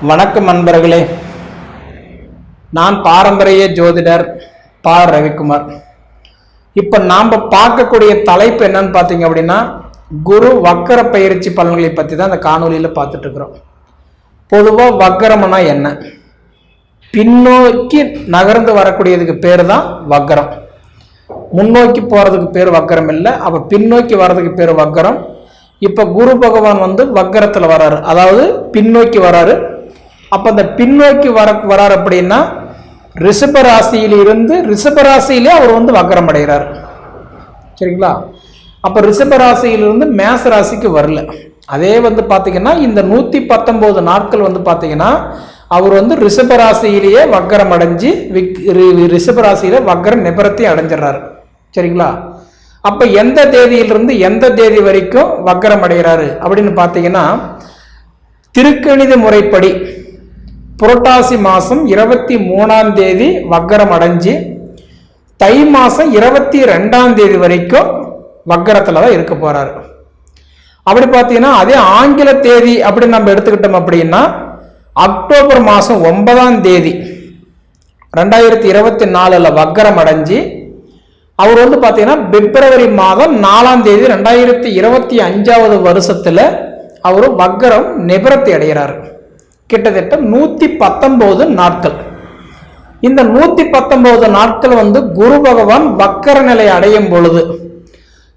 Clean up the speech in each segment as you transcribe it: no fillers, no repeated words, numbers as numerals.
வணக்கம் நண்பர்களே, நான் பாரம்பரிய ஜோதிடர் பா. ரவிக்குமார். இப்போ நாம் பார்க்கக்கூடிய தலைப்பு என்னன்னு பார்த்தீங்க அப்படின்னா, குரு வக்கர பயிற்சி பலன்களை பற்றி தான் அந்த காணொலியில் பார்த்துட்டு இருக்கிறோம். பொதுவாக வக்கரம்னா என்ன? பின்னோக்கி நகர்ந்து வரக்கூடியதுக்கு பேர் தான் வக்கரம். முன்னோக்கி போகிறதுக்கு பேர் வக்கரம் இல்லை, அப்போ பின்னோக்கி வர்றதுக்கு பேர் வக்கரம். இப்போ குரு பகவான் வக்கரத்தில் வராரு, அதாவது பின்னோக்கி வராரு. அப்போ அந்த பின்னோக்கி வராரு அப்படின்னா ரிஷபராசியிலிருந்து ரிஷபராசியிலே அவர் வக்கரம் அடைகிறார். சரிங்களா? அப்போ ரிஷபராசியிலிருந்து மேச ராசிக்கு வரல. அதே பார்த்தீங்கன்னா இந்த 119 நாட்கள் பார்த்தீங்கன்னா அவர் ரிஷபராசியிலேயே வக்கரம் அடைஞ்சு ரிஷபராசியில வக்கர நிபரத்தை அடைஞ்சிடறாரு. சரிங்களா? அப்ப எந்த தேதியிலிருந்து எந்த தேதி வரைக்கும் வக்கரம் அடைகிறாரு அப்படின்னு பார்த்தீங்கன்னா, திருக்கணித முறைப்படி புரட்டாசி மாசம் 23ஆம் தேதி வக்கரம் அடைஞ்சு தை மாசம் 22ஆம் தேதி வரைக்கும் வக்கரத்துல தான் இருக்க போறாரு. அப்படி பார்த்தீங்கன்னா அதே ஆங்கில தேதி அப்படின்னு நம்ம எடுத்துக்கிட்டோம் அப்படின்னா அக்டோபர் மாசம் 9ஆம் தேதி 2024 வக்கரம் அடைஞ்சு அவர் பார்த்தீங்கன்னா பிப்ரவரி மாதம் 4ஆம் தேதி 2025 வருஷத்துல அவர் வக்கரம் நிபரத்தை அடைகிறார். கிட்டத்தட்ட 119 நாட்கள். இந்த 119 நாட்கள் குரு பகவான் வக்கர நிலை அடையும் பொழுது,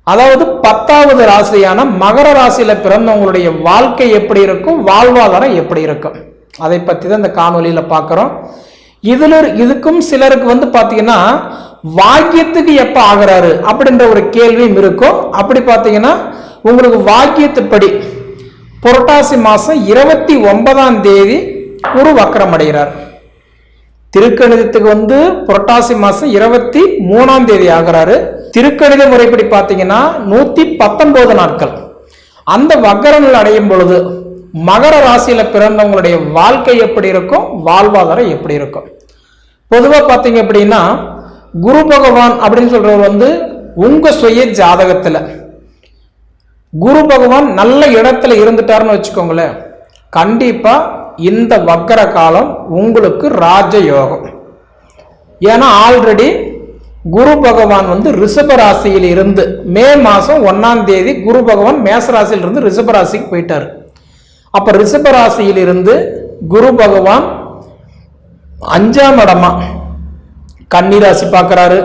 அதாவது 10வது ராசியான மகர ராசியில பிறந்தவங்களுடைய வாழ்க்கை எப்படி இருக்கும், வாழ்வாதாரம் எப்படி இருக்கும், அதை பத்தி தான் இந்த காணொலியில பார்க்கிறோம். இதுக்கும் சிலருக்கு பார்த்தீங்கன்னா வாக்கியத்துக்கு எப்ப ஆகிறாரு அப்படின்ற ஒரு கேள்வியும் இருக்கும். அப்படி பார்த்தீங்கன்னா உங்களுக்கு வாக்கியத்துப்படி புரட்டாசி மாசம் 29ஆம் தேதி குரு வக்கரம் அடைகிறார். திருக்கணிதத்துக்கு புரட்டாசி மாசம் 23ஆம் தேதி ஆகிறாரு. திருக்கணித முறைப்படி பார்த்தீங்கன்னா 119 நாட்கள். அந்த வக்கரங்கள் அடையும் பொழுது மகர ராசியில பிறந்தவங்களுடைய வாழ்க்கை எப்படி இருக்கும், வாழ்வாதாரம் எப்படி இருக்கும்? பொதுவா பார்த்தீங்க அப்படின்னா குரு பகவான் அப்படின்னு சொல்றவர் உங்க சுய ஜாதகத்துல குரு பகவான் நல்ல இடத்துல இருந்துட்டாருன்னு வச்சுக்கோங்களேன், கண்டிப்பா இந்த வக்கர காலம் உங்களுக்கு ராஜயோகம். ஏன்னா ஆல்ரெடி குரு பகவான் ரிஷப ராசியில் இருந்து மே மாசம் 1ஆம் தேதி குரு பகவான் மேச ராசியில் இருந்து ரிஷப ராசிக்கு போயிட்டாரு. அப்ப ரிஷப ராசியில் இருந்து குரு பகவான் 5ஆம் இடமா கன்னி ராசி பார்க்கிறாரு,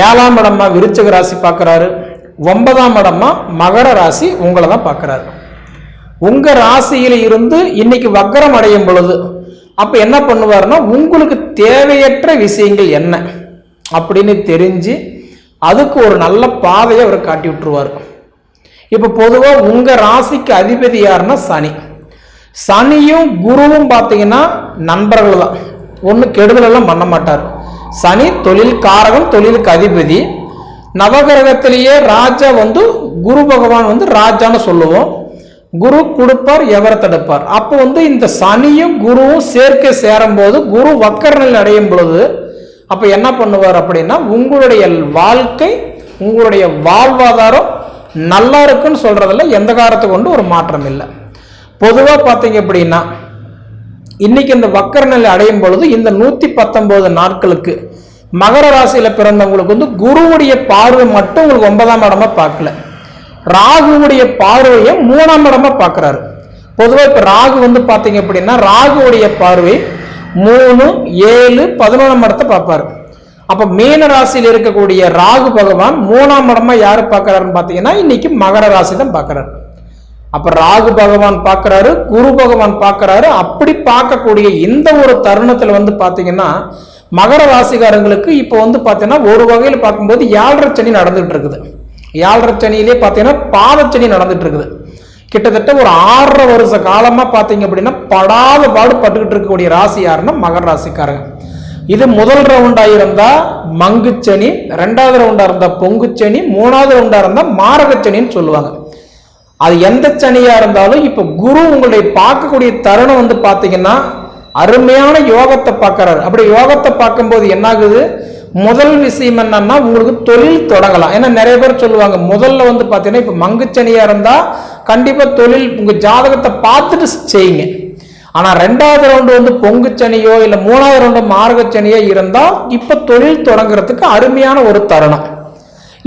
7ஆம் இடமா விருச்சிக ராசி பார்க்கிறாரு, 9ஆம் இடமா மகர ராசி உங்களை தான் பார்க்கிறாரு. உங்க ராசியில இருந்து இன்னைக்கு வக்கரம் அடையும் பொழுது அப்ப என்ன பண்ணுவாருன்னா, உங்களுக்கு தேவையற்ற விஷயங்கள் என்ன அப்படின்னு தெரிஞ்சு அதுக்கு ஒரு நல்ல பாதையை அவர் காட்டி விட்டுருவார். இப்ப பொதுவா உங்க ராசிக்கு அதிபதி யாருன்னா சனி. சனியும் குருவும் பார்த்தீங்கன்னா நண்பர்கள் தான், ஒன்றும் கெடுதல் எல்லாம் பண்ண மாட்டார். சனி தொழில் காரகம், தொழிலுக்கு அதிபதி. நவகிரகத்திலேயே ராஜா குரு பகவான் ராஜான்னு சொல்லுவோம். குரு கொடுப்பார், எவரை தடுப்பார். அப்போ இந்த சனியும் குருவும் சேர்க்கை சேரும் போது குரு வக்கர நிலை அடையும் பொழுது அப்ப என்ன பண்ணுவார் அப்படின்னா, உங்களுடைய வாழ்க்கை உங்களுடைய வாழ்வாதாரம் நல்லா இருக்குன்னு சொல்றதுல எந்த காரணத்தை கொண்டு ஒரு மாற்றம் இல்லை. பொதுவா பார்த்தீங்க அப்படின்னா இன்னைக்கு இந்த வக்கர நிலை அடையும் பொழுது இந்த 119 நாட்களுக்கு மகர ராசியில பிறந்தவங்களுக்கு குருவுடைய பார்வை மட்டும் உங்களுக்கு 9ஆம் இடமா பார்க்கல, ராகுவுடைய பார்வையை 3ஆம் இடமா பார்க்கிறாரு. பொதுவாக இப்ப ராகு பார்த்தீங்க அப்படின்னா ராகுவுடைய பார்வை 3, 7, 11ஆம் இடத்தை பார்ப்பாரு. அப்ப மீன ராசியில் இருக்கக்கூடிய ராகு பகவான் 3ஆம் இடமா யாரு பார்க்கிறாருன்னு பார்த்தீங்கன்னா இன்னைக்கு மகர ராசி தான் பார்க்கிறாரு. அப்ப ராகு பகவான் பார்க்கிறாரு, குரு பகவான் பார்க்கிறாரு. அப்படி பார்க்கக்கூடிய இந்த ஒரு தருணத்துல பாத்தீங்கன்னா மகர ராசிக்காரங்களுக்கு இப்போ பாத்தீங்கன்னா ஒரு வகையில் பார்க்கும்போது 7.5 சனி நடந்துட்டு இருக்குது. 7.5 சனியிலே பாத்தீங்கன்னா பாதச்சனி நடந்துட்டு இருக்குது. கிட்டத்தட்ட ஒரு 6.5 வருஷ காலமா பாத்தீங்க அப்படின்னா படாத பாடு பட்டுக்கிட்டு இருக்கக்கூடிய ராசி யாருன்னா மகர ராசிக்காரங்க. இது முதல் ரவுண்டா இருந்தா மங்குச்சனி, 2வது ரவுண்டா இருந்தா பொங்குச்சனி, 3வது ரவுண்டா இருந்தா மாரகச்சனின்னு சொல்லுவாங்க. அது எந்த சனியா இருந்தாலும் இப்ப குரு உங்களுடைய பார்க்கக்கூடிய தருணம் பாத்தீங்கன்னா அருமையான யோகத்தை பார்க்கிறாரு. அப்படி யோகத்தை பார்க்கும்போது என்ன ஆகுது, முதல் விஷயம் என்னன்னா உங்களுக்கு தொழில் தொடங்கலாம். ஏன்னா நிறைய பேர் சொல்லுவாங்க முதல்ல பாத்தீங்கன்னா இப்ப மங்குச்சனியா இருந்தா கண்டிப்பா தொழில் உங்க ஜாதகத்தை பார்த்துட்டு செய்யுங்க. ஆனா 2வது ரவுண்டு வந்து பொங்கு சனியோ இல்ல 3வது ரவுண்டு மார்க சனியோ இருந்தா இப்ப தொழில் தொடங்குறதுக்கு அருமையான ஒரு தருணம்.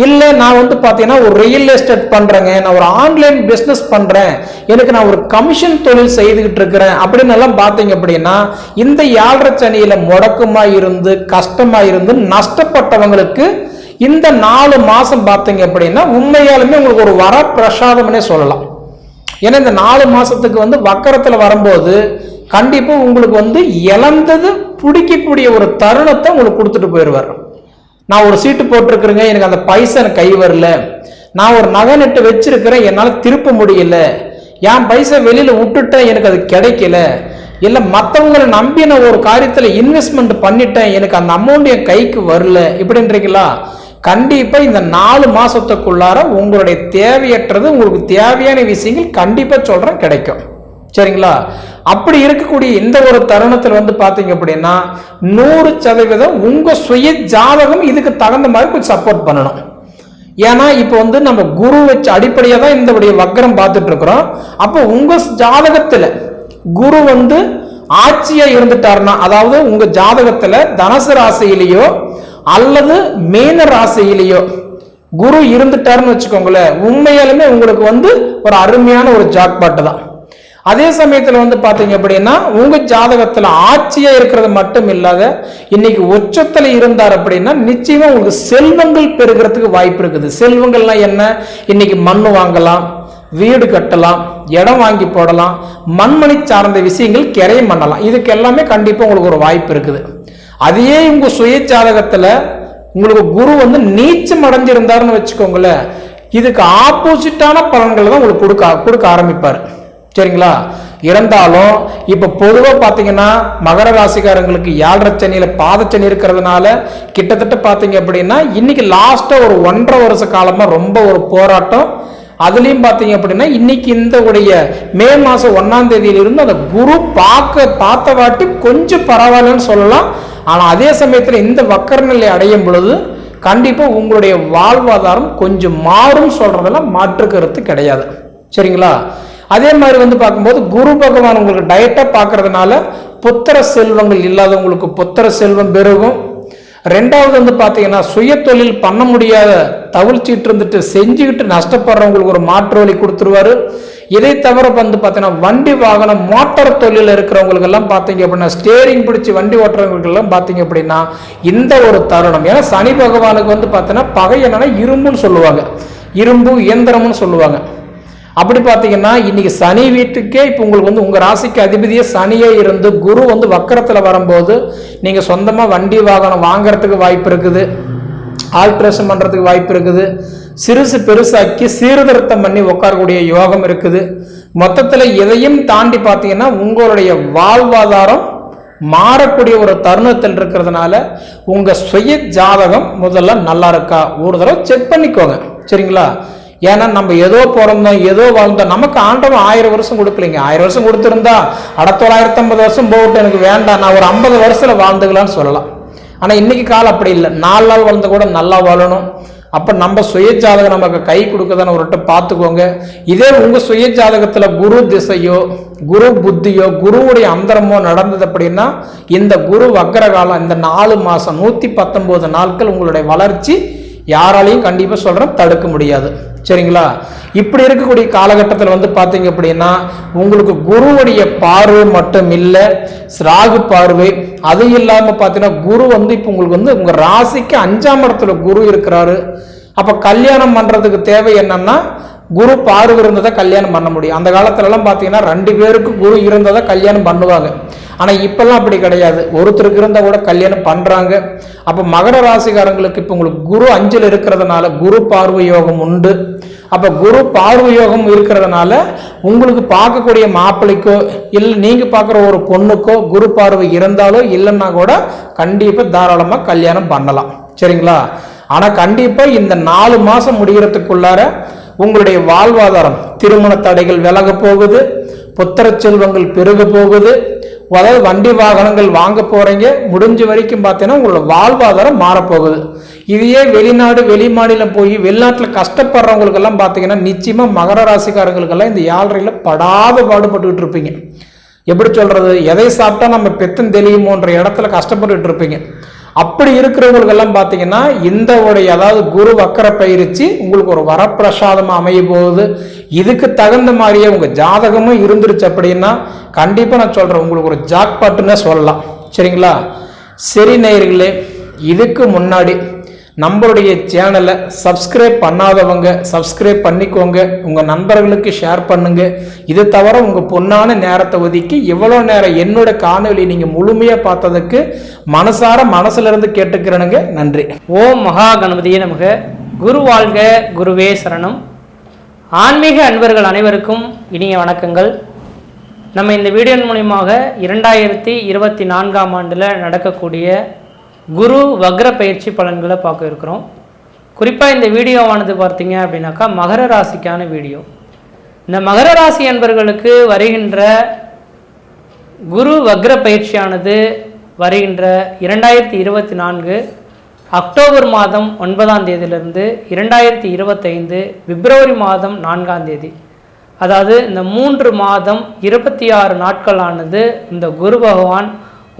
இல்ல நான் வந்து பாத்தீங்கன்னா ஒரு ரியல் எஸ்டேட் பண்றேங்க, நான் ஒரு ஆன்லைன் பிசினஸ் பண்றேன், எனக்கு நான் ஒரு கமிஷன் தொழில் செய்துகிட்டு இருக்கிறேன் அப்படின்னு எல்லாம் பாத்தீங்க அப்படின்னா இந்த 7.5 சனியில முடக்கமா இருந்து கஷ்டமா இருந்து நஷ்டப்பட்டவங்களுக்கு இந்த 4 மாசம் பாத்தீங்க அப்படின்னா உண்மையாலுமே உங்களுக்கு ஒரு வர பிரசாதம்னே சொல்லலாம். ஏன்னா இந்த 4 மாசத்துக்கு வந்து வக்கரத்துல வரும்போது கண்டிப்பா உங்களுக்கு வந்து இழந்தது பிடிக்கக்கூடிய ஒரு தருணத்தை உங்களுக்கு கொடுத்துட்டு போயிடுவார். நான் ஒரு சீட்டு போட்டிருக்கிறேங்க, எனக்கு அந்த பைசா எனக்கு கை வரல, நான் ஒரு நகை நட்டு வச்சிருக்கிறேன், என்னால் திருப்ப முடியல, என் பைசா வெளியில விட்டுட்டேன், எனக்கு அது கிடைக்கல, இல்லை மற்றவங்களை நம்பி நான் ஒரு காரியத்தில் இன்வெஸ்ட்மெண்ட் பண்ணிட்டேன், எனக்கு அந்த அமௌண்ட் என் கைக்கு வரல இப்படின்றீங்களா? கண்டிப்பா இந்த 4 மாசத்துக்குள்ளார உங்களுடைய தேவையற்றது உங்களுக்கு தேவையான விஷயங்கள் கண்டிப்பா சொல்றேன் கிடைக்கும். சரிங்களா? அப்படி இருக்கக்கூடிய இந்த ஒரு தருணத்தில் வந்து பாத்தீங்க அப்படின்னா 100% உங்க சுய ஜாதகம் இதுக்கு தகுந்த மாதிரி கொஞ்சம் சப்போர்ட் பண்ணணும். ஏன்னா இப்ப வந்து நம்ம குரு வச்சு அடிப்படையா தான் இந்த வக்கரம் பார்த்துட்டு இருக்கிறோம். அப்போ உங்க ஜாதகத்துல குரு வந்து ஆட்சியா இருந்துட்டாருன்னா, அதாவது உங்க ஜாதகத்துல தனுசு ராசியிலேயோ அல்லது மீன ராசியிலேயோ குரு இருந்துட்டாருன்னு வச்சுக்கோங்களேன், உண்மையாலுமே உங்களுக்கு வந்து ஒரு அருமையான ஒரு ஜாக்பாட்டு தான். அதே சமயத்துல வந்து பாத்தீங்க அப்படின்னா உங்க ஜாதகத்துல ஆட்சியா இருக்கிறது மட்டும் இல்லாத இன்னைக்கு உச்சத்துல இருந்தார் அப்படின்னா நிச்சயமா உங்களுக்கு செல்வங்கள் பெருகிறதுக்கு வாய்ப்பு இருக்குது. செல்வங்கள்லாம் என்ன? இன்னைக்கு மண்ணு வாங்கலாம், வீடு கட்டலாம், இடம் வாங்கி போடலாம், மண்மணி சார்ந்த விஷயங்கள் கிரையம் பண்ணலாம். இதுக்கு எல்லாமே கண்டிப்பா உங்களுக்கு ஒரு வாய்ப்பு இருக்குது. அதையே உங்க சுய ஜாதகத்துல உங்களுக்கு குரு வந்து நீச்சம் அடைஞ்சிருந்தாருன்னு வச்சுக்கோங்களேன், இதுக்கு ஆப்போசிட்டான பலன்களை தான் உங்களுக்கு கொடுக்க ஆரம்பிப்பாரு. சரிங்களா? இருந்தாலும் இப்ப பொதுவா பாத்தீங்கன்னா மகர ராசிக்காரங்களுக்கு 7.5 சனியில பாதச்சனி இருக்கிறதுனால கிட்டத்தட்ட பாத்தீங்க அப்படின்னா இன்னைக்கு லாஸ்டா ஒரு 1.5 வருஷ காலமா ரொம்ப ஒரு போராட்டம். அதுலயும் பாத்தீங்க அப்படின்னா இன்னைக்கு இந்த மே மாசம் 1ஆம் தேதியிலிருந்து அந்த குரு பார்த்த வாட்டி கொஞ்சம் பரவாயில்லன்னு சொல்லலாம். ஆனா அதே சமயத்துல இந்த வக்கர நிலை அடையும் பொழுது கண்டிப்பா உங்களுடைய வாழ்வாதாரம் கொஞ்சம் மாறும் சொல்றதெல்லாம் மாற்று கருத்து கிடையாது. சரிங்களா? அதே மாதிரி வந்து பார்க்கும்போது குரு பகவான் உங்களுக்கு டைரக்டா பார்க்கறதுனால புத்திர செல்வங்கள் இல்லாதவங்களுக்கு புத்திர செல்வம் பெருகும். 2வது வந்து பாத்தீங்கன்னா சுய தொழில் பண்ண முடியாத தவிழ்ச்சிட்டு இருந்துட்டு செஞ்சுக்கிட்டு நஷ்டப்படுறவங்களுக்கு ஒரு மாற்று வழி கொடுத்துருவாரு. இதை தவிர வந்து பாத்தீங்கன்னா வண்டி வாகனம் மோட்டார் தொழில் இருக்கிறவங்களுக்கு எல்லாம் பாத்தீங்க அப்படின்னா ஸ்டேரிங் பிடிச்சி வண்டி ஓட்டுறவங்களுக்கு எல்லாம் பாத்தீங்க அப்படின்னா இந்த ஒரு தருணம். ஏன்னா சனி பகவானுக்கு வந்து பாத்தீங்கன்னா பகை என்னன்னா இரும்புன்னு சொல்லுவாங்க, இரும்பு இயந்திரம்னு சொல்லுவாங்க. அப்படி பாத்தீங்கன்னா இன்னைக்கு சனி வீட்டுக்கே இப்ப உங்களுக்கு வந்து உங்க ராசிக்கு அதிபதியே சனியே இருந்து குரு வந்து வக்கரத்துல வரும்போது நீங்க சொந்தமா வண்டி வாகனம் வாங்கறதுக்கு வாய்ப்பு இருக்குது, ஆல்ட்ரேஷன் பண்றதுக்கு வாய்ப்பு இருக்குது, சிறுசு பெருசாக்கி சீர்திருத்தம் பண்ணி உட்காரக்கூடிய யோகம் இருக்குது. மொத்தத்துல எதையும் தாண்டி பாத்தீங்கன்னா உங்களுடைய வாழ்வாதாரம் மாறக்கூடிய ஒரு தருணத்தில் இருக்கிறதுனால உங்க சுய ஜாதகம் முதல்ல நல்லா இருக்கா ஒரு தடவை செக் பண்ணிக்கோங்க. சரிங்களா? ஏன்னா நம்ம ஏதோ பிறந்தோம் ஏதோ வாழ்ந்தோம், நமக்கு ஆண்டவன் 1000 வருஷம் கொடுக்கலைங்க. 1000 வருஷம் கொடுத்துருந்தா அட 950 வருஷம் போட்டு எனக்கு வேண்டாம், நான் ஒரு 50 வருஷத்துல வாழ்ந்துக்கலாம்னு சொல்லலாம். ஆனா இன்னைக்கு காலம் அப்படி இல்லை, 4 நாள் வாழ்ந்த கூட நல்லா வாழணும். அப்ப நம்ம சுய ஜாதகம் நமக்கு கை கொடுக்குதான்னு ஒருட்ட பார்த்துக்கோங்க. இதே உங்க சுய ஜாதகத்துல குரு திசையோ குரு புத்தியோ குருவுடைய அந்தரமோ நடந்தது அப்படின்னா இந்த குரு வக்கர காலம் இந்த 4 மாசம் 119 நாட்கள் உங்களுடைய வளர்ச்சி யாராலையும் கண்டிப்பா சொல்றேன் தடுக்க முடியாது. சரிங்களா? இப்படி இருக்கக்கூடிய காலகட்டத்தில் வந்து பாத்தீங்க அப்படின்னா உங்களுக்கு குருவுடைய பார்வை மட்டும் இல்லை, ராகு பார்வை, அது இல்லாம பாத்தீங்கன்னா குரு வந்து இப்ப உங்களுக்கு வந்து உங்க ராசிக்கு 5ஆம் இடத்துல குரு இருக்கிறாரு. அப்ப கல்யாணம் பண்றதுக்கு தேவை என்னன்னா குரு பார்வை இருந்ததை கல்யாணம் பண்ண முடியும். அந்த காலத்துல எல்லாம் பாத்தீங்கன்னா 2 பேருக்கு குரு இருந்ததை கல்யாணம் பண்ணுவாங்க. ஆனா இப்பெல்லாம் அப்படி கிடையாது, ஒருத்தருக்கு இருந்தா கூட கல்யாணம் பண்றாங்க. அப்ப மகர ராசிக்காரங்களுக்கு இப்ப உங்களுக்கு குரு 5ல் இருக்கிறதுனால குரு பார்வை யோகம் உண்டு. அப்ப குரு பார்வை யோகம் இருக்கிறதுனால உங்களுக்கு பார்க்கக்கூடிய மாப்பிள்ளைக்கோ இல்லை நீங்க பார்க்குற ஒரு பொண்ணுக்கோ குரு பார்வை இருந்தாலோ இல்லைன்னா கூட கண்டிப்பா தாராளமா கல்யாணம் பண்ணலாம். சரிங்களா? ஆனா கண்டிப்பா இந்த 4 மாசம் முடிகிறதுக்குள்ளார உங்களுடைய வாழ்வாதாரம் திருமண தடைகள் விலக போகுது, புத்திர செல்வங்கள் பெருக போகுது. அதாவது வண்டி வாகனங்கள் வாங்க போறீங்க, முடிஞ்ச வரைக்கும் பார்த்தீங்கன்னா உங்களோட வாழ்வாதாரம் மாறப்போகுது. இதையே வெளிநாடு வெளி மாநிலம் போய் வெளிநாட்டில் கஷ்டப்படுறவங்களுக்கு எல்லாம் பார்த்தீங்கன்னா நிச்சயமா மகர ராசிக்காரங்களுக்கெல்லாம் இந்த 7.5 படாத பாடுபட்டுக்கிட்டு இருப்பீங்க. எப்படி சொல்றது, எதை சாப்பிட்டா நம்ம பெத்தம் தெளியுமோன்ற இடத்துல கஷ்டப்பட்டுட்டு இருப்பீங்க. அப்படி இருக்கிறவங்களுக்கெல்லாம் பார்த்தீங்கன்னா இந்த உடைய அதாவது குரு வக்கர பயிற்சி உங்களுக்கு ஒரு வரப்பிரசாதமா அமைய போகுது. இதுக்கு தகுந்த மாதிரியே உங்க ஜாதகமும் இருந்துருச்சு அப்படின்னா கண்டிப்பா நான் சொல்றேன் உங்களுக்கு ஒரு ஜாக்பாட்டுன்னு சொல்லலாம். சரிங்களா? சரி நேயர்களே, இதுக்கு முன்னாடி நம்மளுடைய சேனலை சப்ஸ்கிரைப் பண்ணாதவங்க சப்ஸ்கிரைப் பண்ணிக்கோங்க, உங்கள் நண்பர்களுக்கு ஷேர் பண்ணுங்க. இது தவிர உங்கள் பொன்னான நேரத்தை ஒதுக்கி இவ்வளோ நேரம் என்னோட காணொலி நீங்கள் முழுமையாக பார்த்ததுக்கு மனசார மனசுலேருந்து கேட்டுக்கிறேனுங்க. நன்றி. ஓம் மகா கணபதியே நமக. குரு வாழ்க, குருவே சரணம். ஆன்மீக அன்பர்கள் அனைவருக்கும் இனிய வணக்கங்கள். நம்ம இந்த வீடியோ மூலியமாக 2024ஆம் ஆண்டில் நடக்கக்கூடிய குரு வக்ர பயிற்சி பலன்களை பார்க்க இருக்கிறோம். குறிப்பாக இந்த வீடியோவானது பார்த்தீங்க அப்படின்னாக்கா மகர ராசிக்கான வீடியோ. இந்த மகர ராசி அன்பர்களுக்கு வருகின்ற குரு வக்ர பயிற்சியானது வருகின்ற 2024 அக்டோபர் மாதம் 9ஆம் தேதியிலிருந்து 2025 பிப்ரவரி மாதம் 4ஆம் தேதி, அதாவது இந்த 3 மாதம் 26 நாட்களானது இந்த குரு பகவான்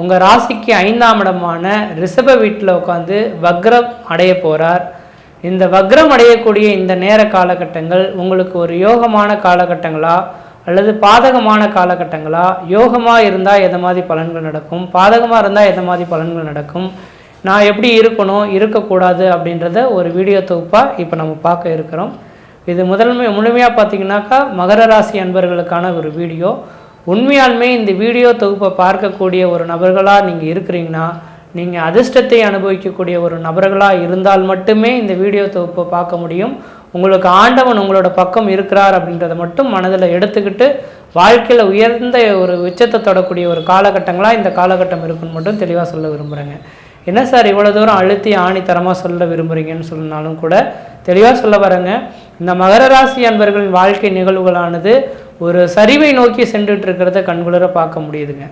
உங்கள் ராசிக்கு 5ஆம் இடமான ரிஷப வீட்டில் உட்காந்து வக்ரம் அடைய போகிறார். இந்த வக்ரம் அடையக்கூடிய இந்த நேர காலகட்டங்கள் உங்களுக்கு ஒரு யோகமான காலகட்டங்களா அல்லது பாதகமான காலகட்டங்களா? யோகமாக இருந்தால் எதை மாதிரி பலன்கள் நடக்கும், பாதகமாக இருந்தால் எதை மாதிரி பலன்கள் நடக்கும், நான் எப்படி இருக்கணும் இருக்கக்கூடாது அப்படின்றத ஒரு வீடியோ தொகுப்பாக இப்போ நம்ம பார்க்க இருக்கிறோம். இது முழுமையாக பார்த்தீங்கன்னாக்கா மகர ராசி அன்பர்களுக்கான ஒரு வீடியோ. உண்மையாலுமே இந்த வீடியோ தொகுப்பை பார்க்கக்கூடிய ஒரு நபர்களாக நீங்கள் இருக்கிறீங்கன்னா, நீங்கள் அதிர்ஷ்டத்தை அனுபவிக்கக்கூடிய ஒரு நபர்களாக இருந்தால் மட்டுமே இந்த வீடியோ தொகுப்பை பார்க்க முடியும். உங்களுக்கு ஆண்டவன் உங்களோட பக்கம் இருக்கிறார் அப்படின்றத மட்டும் மனதில் எடுத்துக்கிட்டு வாழ்க்கையில் உயர்ந்த ஒரு உச்சத்தை தொடக்கூடிய ஒரு காலகட்டங்களாக இந்த காலகட்டம் இருக்குன்னு மட்டும் தெளிவாக சொல்ல விரும்புகிறேங்க. என்ன சார் இவ்வளோ தூரம் அழுத்தி ஆணித்தரமாக சொல்ல விரும்புகிறீங்கன்னு சொன்னாலும் கூட தெளிவாக சொல்ல வரேங்க. இந்த மகர ராசி அன்பர்களின் வாழ்க்கை நிகழ்வுகளானது ஒரு சரிவை நோக்கி சென்றுட்டு இருக்கிறத கண்குளிர பார்க்க முடியுதுங்க.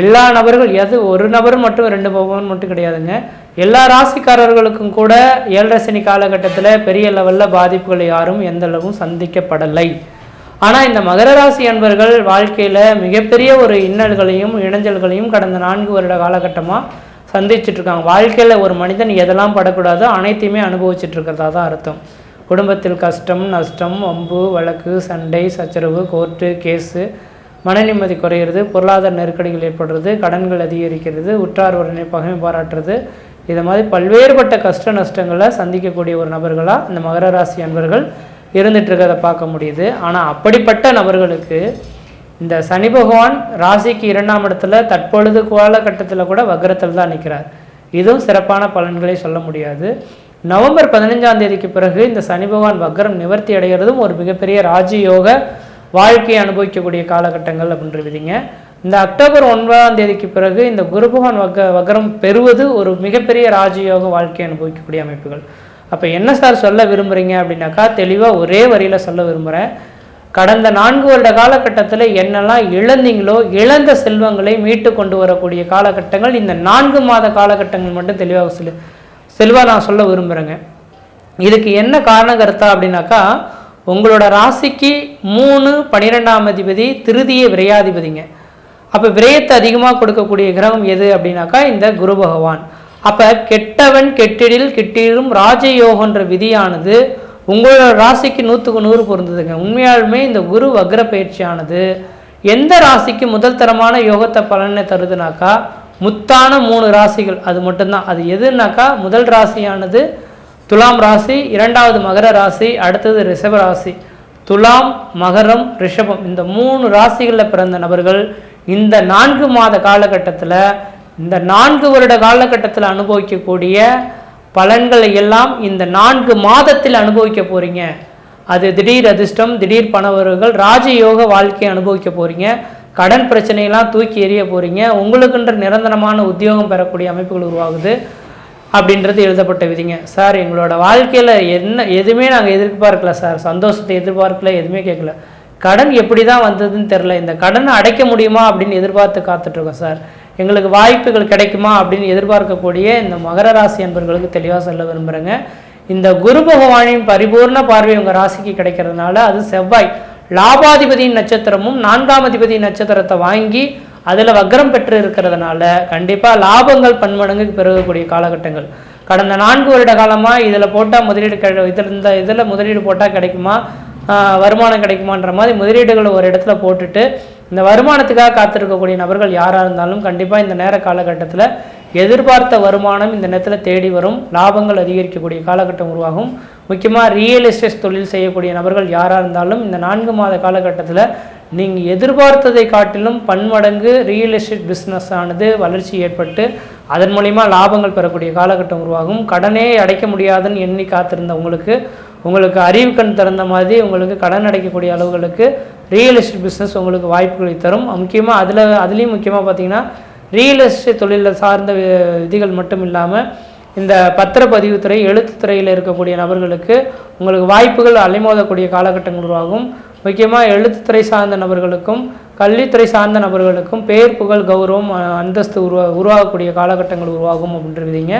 எல்லா நபர்கள், ஒரு நபர் மட்டும் 2 பவன் மட்டும் கிடையாதுங்க. எல்லா ராசிக்காரர்களுக்கும் கூட 7.5 சனி காலகட்டத்தில் பெரிய லெவலில் பாதிப்புகள் யாரும் எந்த அளவும் சந்திக்கப்படலை. ஆனால் இந்த மகர ராசி அன்பர்கள் வாழ்க்கையில் மிகப்பெரிய ஒரு இன்னல்களையும் இடைஞ்சல்களையும் கடந்த 4 வருட காலகட்டமாக சந்திச்சுட்டு இருக்காங்க. வாழ்க்கையில் ஒரு மனிதன் எதெல்லாம் படக்கூடாதோ அனைத்தையுமே அனுபவிச்சுட்டு இருக்கிறதா தான் அர்த்தம். குடும்பத்தில் கஷ்டம், நஷ்டம், வம்பு, வழக்கு, சண்டை, சச்சரவு, கோர்ட்டு கேஸு, மன நிம்மதி குறையிறது, பொருளாதார நெருக்கடிகள் ஏற்படுறது, கடன்கள் அதிகரிக்கிறது, உற்றார் உடனே பகைமை பாராட்டுறது, இதை மாதிரி பல்வேறுபட்ட கஷ்ட நஷ்டங்களை சந்திக்கக்கூடிய ஒரு நபர்களாக இந்த மகர ராசி அன்பர்கள் இருந்துட்டு இருக்கிறத பார்க்க முடியுது. ஆனால் அப்படிப்பட்ட நபர்களுக்கு இந்த சனி பகவான் ராசிக்கு 2ஆம் இடத்துல தற்பொழுது காலகட்டத்தில் கூட வக்ரத்தில் தான் நிற்கிறார். இதுவும் சிறப்பான பலன்களை சொல்ல முடியாது. நவம்பர் 15ஆம் தேதிக்கு பிறகு இந்த சனி பகவான் வக்ரம் நிவர்த்தி அடைகிறதும் ஒரு மிகப்பெரிய ராஜயோக வாழ்க்கையை அனுபவிக்கக்கூடிய காலகட்டங்கள் அப்படின்றவிதிங்க. இந்த அக்டோபர் 9ஆம் தேதிக்கு பிறகு இந்த குரு பகவான் வக்ரம் பெறுவது ஒரு மிகப்பெரிய ராஜயோக வாழ்க்கையை அனுபவிக்கக்கூடிய அமைப்புகள். அப்போ என்ன சார் சொல்ல விரும்புகிறீங்க அப்படின்னாக்கா தெளிவாக ஒரே வரியில் சொல்ல விரும்புகிறேன். கடந்த 4 வருட காலகட்டத்தில் என்னெல்லாம் இழந்தீங்களோ இழந்த செல்வங்களை மீட்டு கொண்டு வரக்கூடிய காலகட்டங்கள் இந்த 4 மாத காலகட்டங்கள் மட்டும் தெளிவாக நான் சொல்ல விரும்புகிறேங்க. இதுக்கு என்ன காரணம் கருத்தா அப்படின்னாக்கா உங்களோட ராசிக்கு 3 12ஆம் அதிபதி திருதிய விரையாதிபதிங்க. அப்போ விரயத்தை அதிகமாக கொடுக்கக்கூடிய கிரகம் எது அப்படின்னாக்கா இந்த குரு பகவான். அப்போ கெட்டவன் கெட்டிடில் கிட்டிடும் ராஜயோகன்ற விதியானது உங்களோட ராசிக்கு 100க்கு 100 பொருந்ததுங்க. உண்மையாலுமே இந்த குரு வக்ர பயிற்சியானது எந்த ராசிக்கு முதல் தரமான யோகத்தை பலனை தருதுனாக்கா முத்தான 3 ராசிகள் அது மட்டும்தான். அது எதுனாக்கா முதல் ராசியானது துலாம் ராசி, 2வது மகர ராசி, அடுத்தது ரிஷப ராசி. துலாம், மகரம், ரிஷபம் இந்த 3 ராசிகளில் பிறந்த நபர்கள் இந்த 4 மாத காலகட்டத்தில் இந்த 4 வருட காலகட்டத்தில் அனுபவிக்கக்கூடிய பலன்களை எல்லாம் இந்த 4 மாதத்தில் அனுபவிக்க போறீங்க. அது திடீர் அதிர்ஷ்டம், திடீர் பணவர்கள், ராஜயோக வாழ்க்கையை அனுபவிக்க போறீங்க. கடன் பிரச்சனையெல்லாம் தூக்கி எறிய போறீங்க. உங்களுக்குன்ற நிரந்தரமான உத்தியோகம் பெறக்கூடிய அமைப்புகள் உருவாகுது அப்படின்றது எழுதப்பட்ட விதிங்க. சார் எங்களோட வாழ்க்கையில் எதுவுமே நாங்கள் எதிர்பார்க்கல சார், சந்தோஷத்தை எதிர்பார்க்கல, எதுவுமே கேட்கல, கடன் எப்படி தான் வந்ததுன்னு தெரில, இந்த கடனை அடைக்க முடியுமா அப்படின்னு எதிர்பார்த்து காத்துட்ருக்கோம் சார், எங்களுக்கு வாய்ப்புகள் கிடைக்குமா அப்படின்னு எதிர்பார்க்கக்கூடிய இந்த மகர ராசி அன்பர்களுக்கு தெளிவாக சொல்ல விரும்புகிறேங்க. இந்த குரு பகவானின் பரிபூர்ண பார்வை உங்கள் ராசிக்கு கிடைக்கிறதுனால அது செவ்வாய் லாபாதிபதியின் நட்சத்திரமும் 4ஆம் அதிபதி நட்சத்திரத்தை வாங்கி அதில் வக்ரம் பெற்று இருக்கிறதுனால கண்டிப்பாக லாபங்கள் பன்மடங்கு பெருகக்கூடிய காலகட்டங்கள். கடந்த 4 வருட காலமாக இதில் போட்டால் முதலீடு இதில் முதலீடு போட்டால் கிடைக்குமா, வருமானம் கிடைக்குமான்ற மாதிரி முதலீடுகளை ஒரு இடத்துல போட்டுட்டு இந்த வருமானத்துக்காக காத்திருக்கக்கூடிய நபர்கள் யாராக இருந்தாலும் கண்டிப்பாக இந்த நேர காலகட்டத்தில் எதிர்பார்த்த வருமானம் இந்த நேரத்தில் தேடி வரும், லாபங்கள் அதிகரிக்கக்கூடிய காலகட்டம் உருவாகும். முக்கியமாக ரியல் எஸ்டேட் தொழில் செய்யக்கூடிய நபர்கள் யாராக இருந்தாலும் இந்த 4 மாத காலகட்டத்தில் நீங்கள் எதிர்பார்த்ததை காட்டிலும் பன்மடங்கு ரியல் எஸ்டேட் பிஸ்னஸ் ஆனது வளர்ச்சி ஏற்பட்டு அதன் மூலிமா லாபங்கள் பெறக்கூடிய காலகட்டம் உருவாகும். கடனே அடைக்க முடியாதுன்னு எண்ணி காத்திருந்த உங்களுக்கு அறிவு கண் திறந்த மாதிரி உங்களுக்கு கடன் அடைக்கக்கூடிய அளவுகளுக்கு ரியல் எஸ்டேட் பிஸ்னஸ் உங்களுக்கு வாய்ப்புகளை தரும். முக்கியமாக அதுலேயும் முக்கியமாக பார்த்தீங்கன்னா ரியல் எஸ்டேட் தொழிலில் சார்ந்த விதிகள் மட்டும் இல்லாமல் இந்த பத்திரப்பதிவுத்துறை எழுத்துத்துறையில் இருக்கக்கூடிய நபர்களுக்கு உங்களுக்கு வாய்ப்புகள் அலைமோதக்கூடிய காலகட்டங்கள் உருவாகும். முக்கியமாக எழுத்துத்துறை சார்ந்த நபர்களுக்கும் கல்வித்துறை சார்ந்த நபர்களுக்கும் பேர் புகழ் கௌரவம் அந்தஸ்து உருவாகக்கூடிய காலகட்டங்கள் உருவாகும் அப்படின்றீங்க.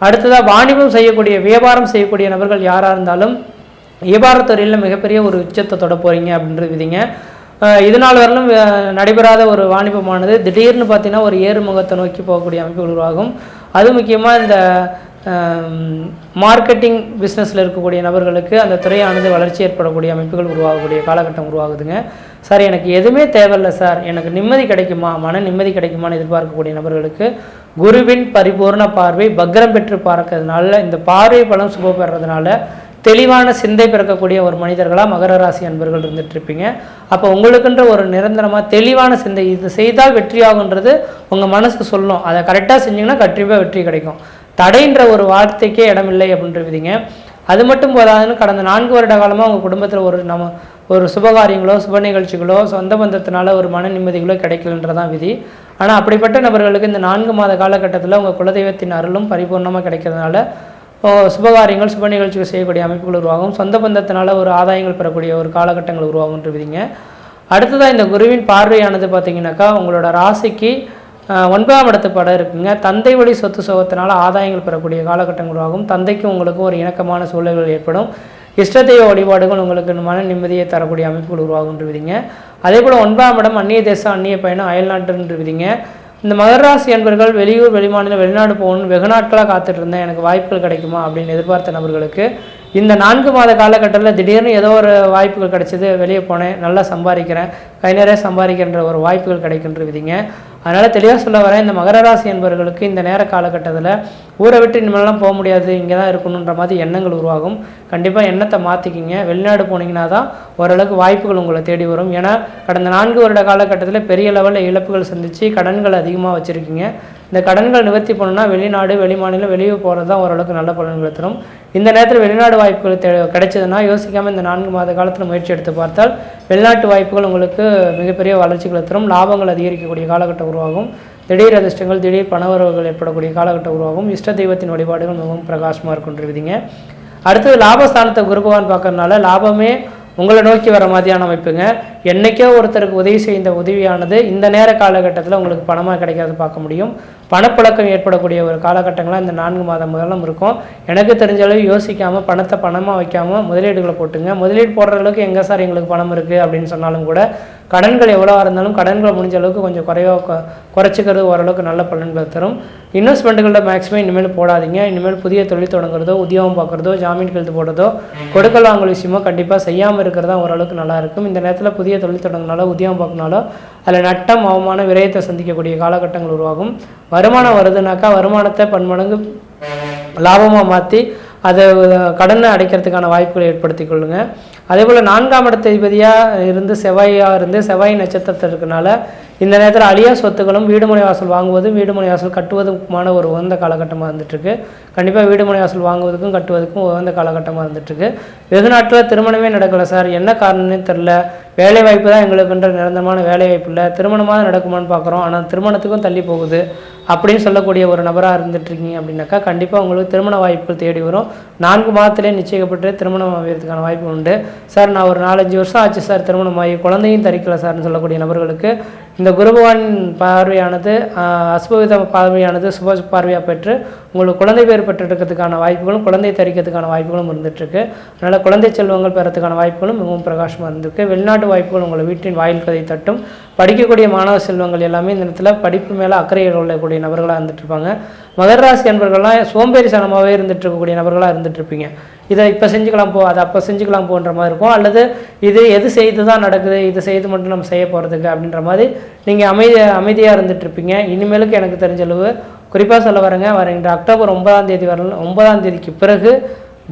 அடுத்ததாக வாணிபம் செய்யக்கூடிய வியாபாரம் செய்யக்கூடிய நபர்கள் யாராக இருந்தாலும் வியாபாரத்துறையில் மிகப்பெரிய ஒரு உச்சத்தை தொட போகிறீங்க அப்படின்றீங்க. இதனால் வரலும் நடைபெறாத ஒரு வாணிபமானது திடீர்னு பார்த்தீங்கன்னா ஒரு ஏறுமுகத்தை நோக்கி போகக்கூடிய அமைப்புகள் உருவாகும். அது முக்கியமாக இந்த மார்க்கெட்டிங் பிஸ்னஸில் இருக்கக்கூடிய நபர்களுக்கு அந்த துறையானது வளர்ச்சி ஏற்படக்கூடிய அமைப்புகள் உருவாகக்கூடிய காலகட்டம் உருவாகுதுங்க. சார் எனக்கு எதுவுமே தேவையில்லை சார், எனக்கு நிம்மதி கிடைக்குமா, மன நிம்மதி கிடைக்குமான்னு எதிர்பார்க்கக்கூடிய நபர்களுக்கு குருவின் பரிபூர்ண பார்வை வக்ரம் பெற்று பார்க்கறதுனால இந்த பார்வை பலம் சுப பெறதுனால தெளிவான சிந்தை பிறக்கக்கூடிய ஒரு மனிதர்களாக மகர ராசி அன்பர்கள் இருந்துட்டு இருப்பீங்க. அப்போ உங்களுக்குன்ற ஒரு நிரந்தரமாக தெளிவான சிந்தை, இது செய்தால் வெற்றி ஆகுன்றது உங்கள் மனசுக்கு சொல்லணும். அதை கரெக்டாக செஞ்சிங்கன்னா கண்டிப்பாக வெற்றி கிடைக்கும். தடைன்ற ஒரு வார்த்தைக்கே இடமில்லை அப்படின்றீங்க. அது மட்டும் போதாதுன்னு கடந்த 4 வருட காலமாக உங்கள் குடும்பத்தில் ஒரு சுபகாரியங்களோ சுப நிகழ்ச்சிகளோ சொந்த பந்தத்தினால ஒரு மன நிம்மதிகளோ கிடைக்கலன்றதான் விதி. ஆனால் அப்படிப்பட்ட நபர்களுக்கு இந்த 4 மாத காலகட்டத்தில் உங்கள் குலதெய்வத்தின் அருளும் பரிபூர்ணமாக கிடைக்கிறதுனால சுபகாரியங்கள் சுப நிகழ்ச்சிகள் செய்யக்கூடிய அமைப்புகள் உருவாகும். சொந்த பந்தத்தினால ஒரு ஆதாயங்கள் பெறக்கூடிய ஒரு காலகட்டங்கள் உருவாகுன்றீங்க. அடுத்ததாக இந்த குருவின் பார்வையானது பார்த்தீங்கன்னாக்கா உங்களோட ராசிக்கு 9ஆம் இடத்து படம் இருக்குங்க. தந்தை வழி சொத்து சோகத்தினால ஆதாயங்கள் பெறக்கூடிய காலகட்டங்கள் உருவாகும். தந்தைக்கும் உங்களுக்கும் ஒரு இணக்கமான சூழல்கள் ஏற்படும். இஷ்டதெய்வ வழிபாடுகள் உங்களுக்கு மன நிம்மதியை தரக்கூடிய அமைப்புகள் உருவாகுன்றீங்க. அதே போல் 9ஆம் இடம் அந்நிய தேசம் அந்நிய பயணம் அயல்நாட்டுன்றீங்க. இந்த மகர ராசி அன்பர்கள் வெளியூர் வெளிமாநிலம் வெளிநாடு போகணும்னு வெகு நாட்களாக காத்துட்டு இருந்தேன், எனக்கு வாய்ப்புகள் கிடைக்குமா அப்படின்னு எதிர்பார்த்த நபர்களுக்கு இந்த 4 மாத காலகட்டத்தில் திடீர்னு ஏதோ ஒரு வாய்ப்புகள் கிடைச்சிது, வெளியே போனேன், நல்லா சம்பாதிக்கிறேன், கை நிறைய சம்பாதிக்கின்ற ஒரு வாய்ப்புகள் கிடைக்கின்றீங்க. அதனால் தெளிவாக சொல்ல வரேன், இந்த மகர ராசி என்பவர்களுக்கு இந்த நேர காலகட்டத்தில் ஊரை விட்டு இனிமேலாம் போக முடியாது, இங்கே தான் இருக்கணுன்ற மாதிரி எண்ணங்கள் உருவாகும். கண்டிப்பாக எண்ணத்தை மாற்றிக்கிங்க. வெளிநாடு போனீங்கன்னா தான் ஓரளவுக்கு வாய்ப்புகள் உங்களை தேடி வரும். ஏன்னா கடந்த 4 வருட காலகட்டத்தில் பெரிய லெவலில் இழப்புகள் சந்தித்து கடன்கள் அதிகமாக வச்சுருக்கீங்க. இந்த கடன்கள் நிவர்த்தி பண்ணணும்னா வெளிநாடு வெளிமாநிலம் வெளியே போகிறது தான் ஓரளவுக்கு நல்ல பலன்களை தரும். இந்த நேரத்தில் வெளிநாடு வாய்ப்புகள் கிடைச்சதுன்னா யோசிக்காமல் இந்த 4 மாத காலத்தில் முயற்சி எடுத்து பார்த்தால் வெளிநாட்டு வாய்ப்புகள் உங்களுக்கு மிகப்பெரிய வளர்ச்சிகளை தரும். லாபங்கள் அதிகரிக்கக்கூடிய காலகட்டம் உருவாகும். திடீர் அதிர்ஷ்டங்கள் திடீர் பணவரவுகள் ஏற்படக்கூடிய காலகட்டம் உருவாகும். இஷ்ட தெய்வத்தின் வழிபாடுகள் மிகவும் பிரகாசமாக இருக்குன்றீங்க. அடுத்தது லாபஸ்தானத்தை குருபகவான் பார்க்கறதுனால லாபமே உங்களை நோக்கி வர மாதிரியான அமைப்புங்க. என்றைக்கோ ஒருத்தருக்கு உதவி செய்த உதவியானது இந்த நேர காலகட்டத்தில் உங்களுக்கு பணமாக கிடைக்காது பார்க்க முடியும். பணப்புழக்கம் ஏற்படக்கூடிய ஒரு காலகட்டங்களாக இந்த 4 மாதம் முதலும் இருக்கும். எனக்கு தெரிஞ்ச அளவு யோசிக்காமல் பணத்தை பணமாக வைக்காமல் முதலீடுகளை போட்டுங்க. முதலீடு போடுற அளவுக்கு எங்கே சார் எங்களுக்கு பணம் இருக்குது அப்படின்னு சொன்னாலும் கூட கடன்கள் எவ்வளோ இருந்தாலும் கடன்களை முடிஞ்ச அளவுக்கு கொஞ்சம் குறைச்சிக்கிறது ஓரளவுக்கு நல்ல பலன்களை தரும். இன்வெஸ்ட்மெண்ட்டுகளில் மேக்ஸிமம் இனிமேல் போடாதீங்க. இனிமேல் புதிய தொழில் தொடங்குறதோ உத்தியோகம் பார்க்குறதோ ஜாமீன் கழுத்து போடுறதோ கொடுக்கல் வாங்கல் விஷயமோ கண்டிப்பாக செய்யாமல் இருக்கிறதா ஓரளவுக்கு நல்லா இருக்கும். இந்த நேரத்தில் புதிய தொழில் தொடங்கினாலோ உத்தியோகம் பார்க்கனாலோ அதில் நட்டம் அவமான விரயத்தை சந்திக்கக்கூடிய காலகட்டங்கள் உருவாகும். வருமானம் வருதுனாக்கா வருமானத்தை பன்மடங்கு லாபமாக மாற்றி அதை கடனை அடைக்கிறதுக்கான வாய்ப்புகளை ஏற்படுத்தி கொள்ளுங்க. அதே போல் 4ஆம் இடத்ததிபதியாக இருந்து செவ்வாயாக இருந்து செவ்வாய் நட்சத்திரத்தில் இருக்கனால இந்த நேரத்தில் அழியா சொத்துக்களும் வீடுமனை வாசல் வாங்குவதும் வீடுமனை வாசல் கட்டுவதுக்குமான ஒரு உகந்த காலகட்டமாக இருந்துகிட்ருக்கு. கண்டிப்பாக வீடுமனை வாசல் வாங்குவதுக்கும் கட்டுவதுக்கும் உகந்த காலகட்டமாக இருந்துகிட்ருக்கு. வெகு நாட்டில் திருமணமே நடக்கலை சார், என்ன காரணம்னே தெரில, வேலை வாய்ப்பு தான் எங்களுக்குன்ற நிரந்தரமான வேலை வாய்ப்பு இல்லை, திருமணமாக நடக்குமான்னு பார்க்குறோம் ஆனால் திருமணத்துக்கும் தள்ளி போகுது அப்படின்னு சொல்லக்கூடிய ஒரு நபராக இருந்துகிட்ருக்கீங்க அப்படின்னாக்கா கண்டிப்பாக உங்களுக்கு திருமண வாய்ப்புகள் தேடி வரும். 4 மாதத்திலே நிச்சயிக்கப்பட்டு திருமணம் ஆகிறதுக்கான வாய்ப்பு உண்டு. சார் நான் ஒரு 4-5 வருஷம் ஆச்சு சார் திருமணமாகி குழந்தையும் தரிக்கலை சார்னு சொல்லக்கூடிய நபர்களுக்கு இந்த குரு பகவான் பார்வையானது அசுபவித பார்வையானது சுப பார்வையாக பெற்று உங்களுக்கு குழந்தை பேர் பெற்றெடுக்கிறதுக்கான வாய்ப்புகளும் குழந்தை தரிக்கிறதுக்கான வாய்ப்புகளும் இருந்துகிட்ருக்கு. அதனால் குழந்தை செல்வங்கள் பெறத்துக்கான வாய்ப்புகளும் மிகவும் பிரகாசமாக இருந்திருக்கு. வெளிநாட்டு வாய்ப்புகள் உங்கள் வீட்டின் வாயில் கதை தட்டும். படிக்கக்கூடிய மாணவ செல்வங்கள் எல்லாமே இந்த நேரத்தில் படிப்பு மேலே அக்கறை கொள்ளக்கூடிய நபர்களாக இருந்துகிட்ருப்பாங்க. மகர ராசி அன்பர்கள்லாம் சோம்பேறித்தனமாகவே இருந்துட்டு இருக்கக்கூடிய நபர்களாக இருந்துகிட்ருப்பீங்க. இதை இப்போ செஞ்சுக்கலாம் போ, அதை அப்போ செஞ்சுக்கலாம் போன்ற மாதிரி இருக்கும். அல்லது இது எது செய்து தான் நடக்குது, இது செய்து மட்டும் நம்ம செய்ய போகிறதுக்கு அப்படின்ற மாதிரி நீங்கள் அமைதியாக இருந்துகிட்ருப்பீங்க. இனிமேலுக்கு எனக்கு தெரிஞ்சளவு குறிப்பாக சொல்ல வருகின்ற அக்டோபர் 9ஆம் தேதி வரலும் 9ஆம் தேதிக்கு பிறகு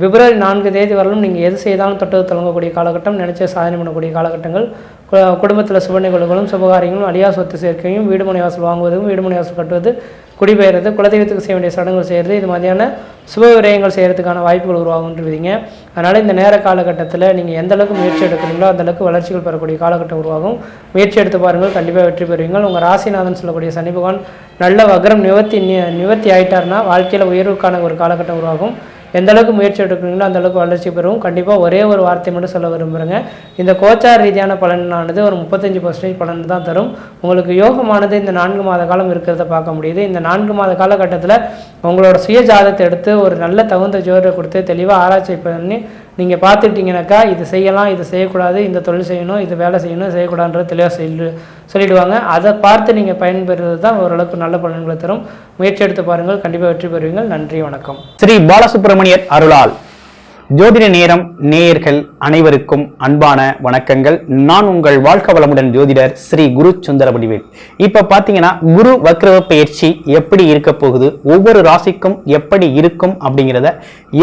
பிப்ரவரி 4 தேதி வரலும் நீங்கள் எது செய்தாலும் தொட்டது தொடங்கக்கூடிய காலகட்டம், நினைச்ச சாதனை பண்ணக்கூடிய காலகட்டங்கள். குடும்பத்தில் சுப நிகழ்வுகளும் சுபகாரியங்களும் அழியா சொத்து சேர்க்கையும் வீடு மனை வாசல் வாங்குவதும் வீடு மனை வாசல் கட்டுவது குடிபெயர்றது குலதெய்வத்துக்கு செய்ய வேண்டிய சடங்குகள் செய்கிறது இது மாதிரியான சுப விரயங்கள் செய்கிறதுக்கான வாய்ப்புகள் உருவாகுன்றீங்க. அதனால் இந்த நேர காலகட்டத்தில் நீங்கள் எந்த அளவுக்கு முயற்சி எடுக்கிறீங்களோ அந்தளவுக்கு வளர்ச்சிகள் பெறக்கூடிய காலகட்டம் உருவாகும். முயற்சி எடுத்து பாருங்கள், கண்டிப்பாக வெற்றி பெறுவீங்கள். உங்கள் ராசிநாதன் சொல்லக்கூடிய சனி பகவான் நல்ல வக்ரம் நிவர்த்தி ஆகிட்டார்னா வாழ்க்கையில் உயர்வுக்கான ஒரு காலகட்டம் உருவாகும். எந்த அளவுக்கு முயற்சி எடுக்கிறீங்களோ அந்த அளவுக்கு வளர்ச்சி பெறும். கண்டிப்பாக ஒரே ஒரு வார்த்தை மட்டும் சொல்ல விரும்புகிறேங்க. இந்த கோச்சார ரீதியான பலனானது ஒரு 35% பலன் தான் தரும். உங்களுக்கு யோகமானது இந்த 4 மாத காலம் இருக்கிறத பார்க்க முடியுது. இந்த 4 மாத காலகட்டத்தில் உங்களோட சுய ஜாதத்தை எடுத்து ஒரு நல்ல தகுந்த ஜோதிடரை கொடுத்து தெளிவாக ஆராய்ச்சி பண்ணி நீங்கள் பார்த்துட்டிங்கனாக்கா இது செய்யலாம், இது செய்யக்கூடாது, இந்த தொழில் செய்யணும், இது வேலை செய்யணும், செய்யக்கூடாதுன்ற தெளிவாக சொல்லிடுவாங்க. அதை பார்த்து நீங்கள் பயன்பெறுவது தான் ஓரளவுக்கு நல்ல பலன்களை தரும். முயற்சி எடுத்து பாருங்கள், கண்டிப்பாக வெற்றி பெறுவீங்கள். நன்றி, வணக்கம். ஸ்ரீ பாலசுப்ரமணியர் அருளால் ஜோதிட நேரம் நேயர்கள் அனைவருக்கும் அன்பான வணக்கங்கள். நான் உங்கள் வாழ்க்கை வளமுடன் ஜோதிடர் ஸ்ரீ குரு சுந்தரவடிவேல். இப்ப பாத்தீங்கன்னா குரு வக்ர பயிற்சி எப்படி இருக்க போகுது, ஒவ்வொரு ராசிக்கும் எப்படி இருக்கும் அப்படிங்கிறத,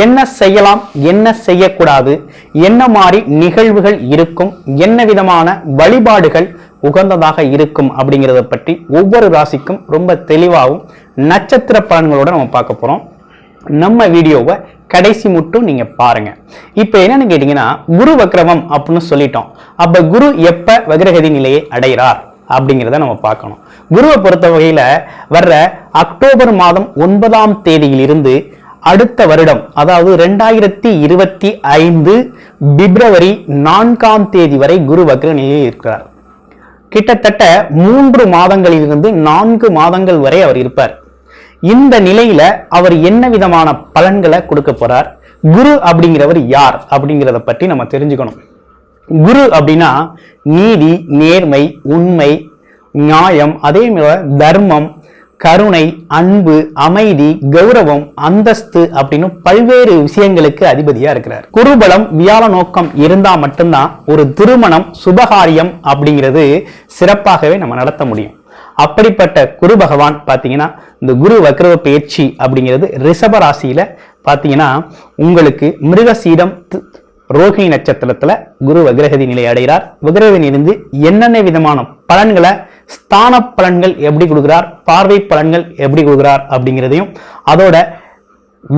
என்ன செய்யலாம் என்ன செய்யக்கூடாது, என்ன மாதிரி நிகழ்வுகள் இருக்கும், என்ன விதமான வழிபாடுகள் உகந்ததாக இருக்கும் அப்படிங்கிறத பற்றி ஒவ்வொரு ராசிக்கும் ரொம்ப தெளிவாகவும் நட்சத்திர பலன்களோட நம்ம பார்க்க போறோம். நம்ம வீடியோவை கடைசி மட்டும் நீங்க பாருங்க. இப்ப என்னன்னு கேட்டீங்கன்னா குரு வக்ரமம் அப்படின்னு சொல்லிட்டோம். அப்ப குரு எப்ப வக்ரகதி நிலையை அடைகிறார் அப்படிங்கிறத நம்ம பார்க்கணும். குருவை பொறுத்த வகையில வர்ற அக்டோபர் மாதம் 9ஆம் தேதியிலிருந்து அடுத்த வருடம் அதாவது 2025 பிப்ரவரி 4ஆம் தேதி வரை குரு வக்ர நிலையில் இருக்கிறார். கிட்டத்தட்ட 3 மாதங்களிலிருந்து 4 மாதங்கள் வரை அவர் இருப்பார். இந்த நிலையில அவர் என்ன விதமான பலன்களை கொடுக்க போறார், குரு அப்படிங்கிறவர் யார் அப்படிங்கிறத பற்றி நம்ம தெரிஞ்சுக்கணும். குரு அப்படின்னா நீதி, நேர்மை, உண்மை, நியாயம், அதே போல தர்மம், கருணை, அன்பு, அமைதி, கௌரவம், அந்தஸ்து அப்படின்னு பல்வேறு விஷயங்களுக்கு அதிபதியா இருக்கிறார். குருபலம் வியாழ நோக்கம் இருந்தா மட்டும்தான் ஒரு திருமணம் சுபகாரியம் அப்படிங்கிறது சிறப்பாகவே நம்ம நடத்த முடியும். அப்படிப்பட்ட குரு பகவான் பாத்தீங்கன்னா இந்த குரு வக்ர பயிற்சி அப்படிங்கிறது ரிஷப ராசியில பாத்தீங்கன்னா உங்களுக்கு மிருகசீடம் ரோகிணி நட்சத்திரத்துல குரு வக்ரகதி நிலை அடைகிறார். வக்ரகதி இருந்து என்னென்ன விதமான பலன்களை, ஸ்தான பலன்கள் எப்படி கொடுக்கிறார், பார்வை பலன்கள் எப்படி கொடுக்கிறார் அப்படிங்கிறதையும் அதோட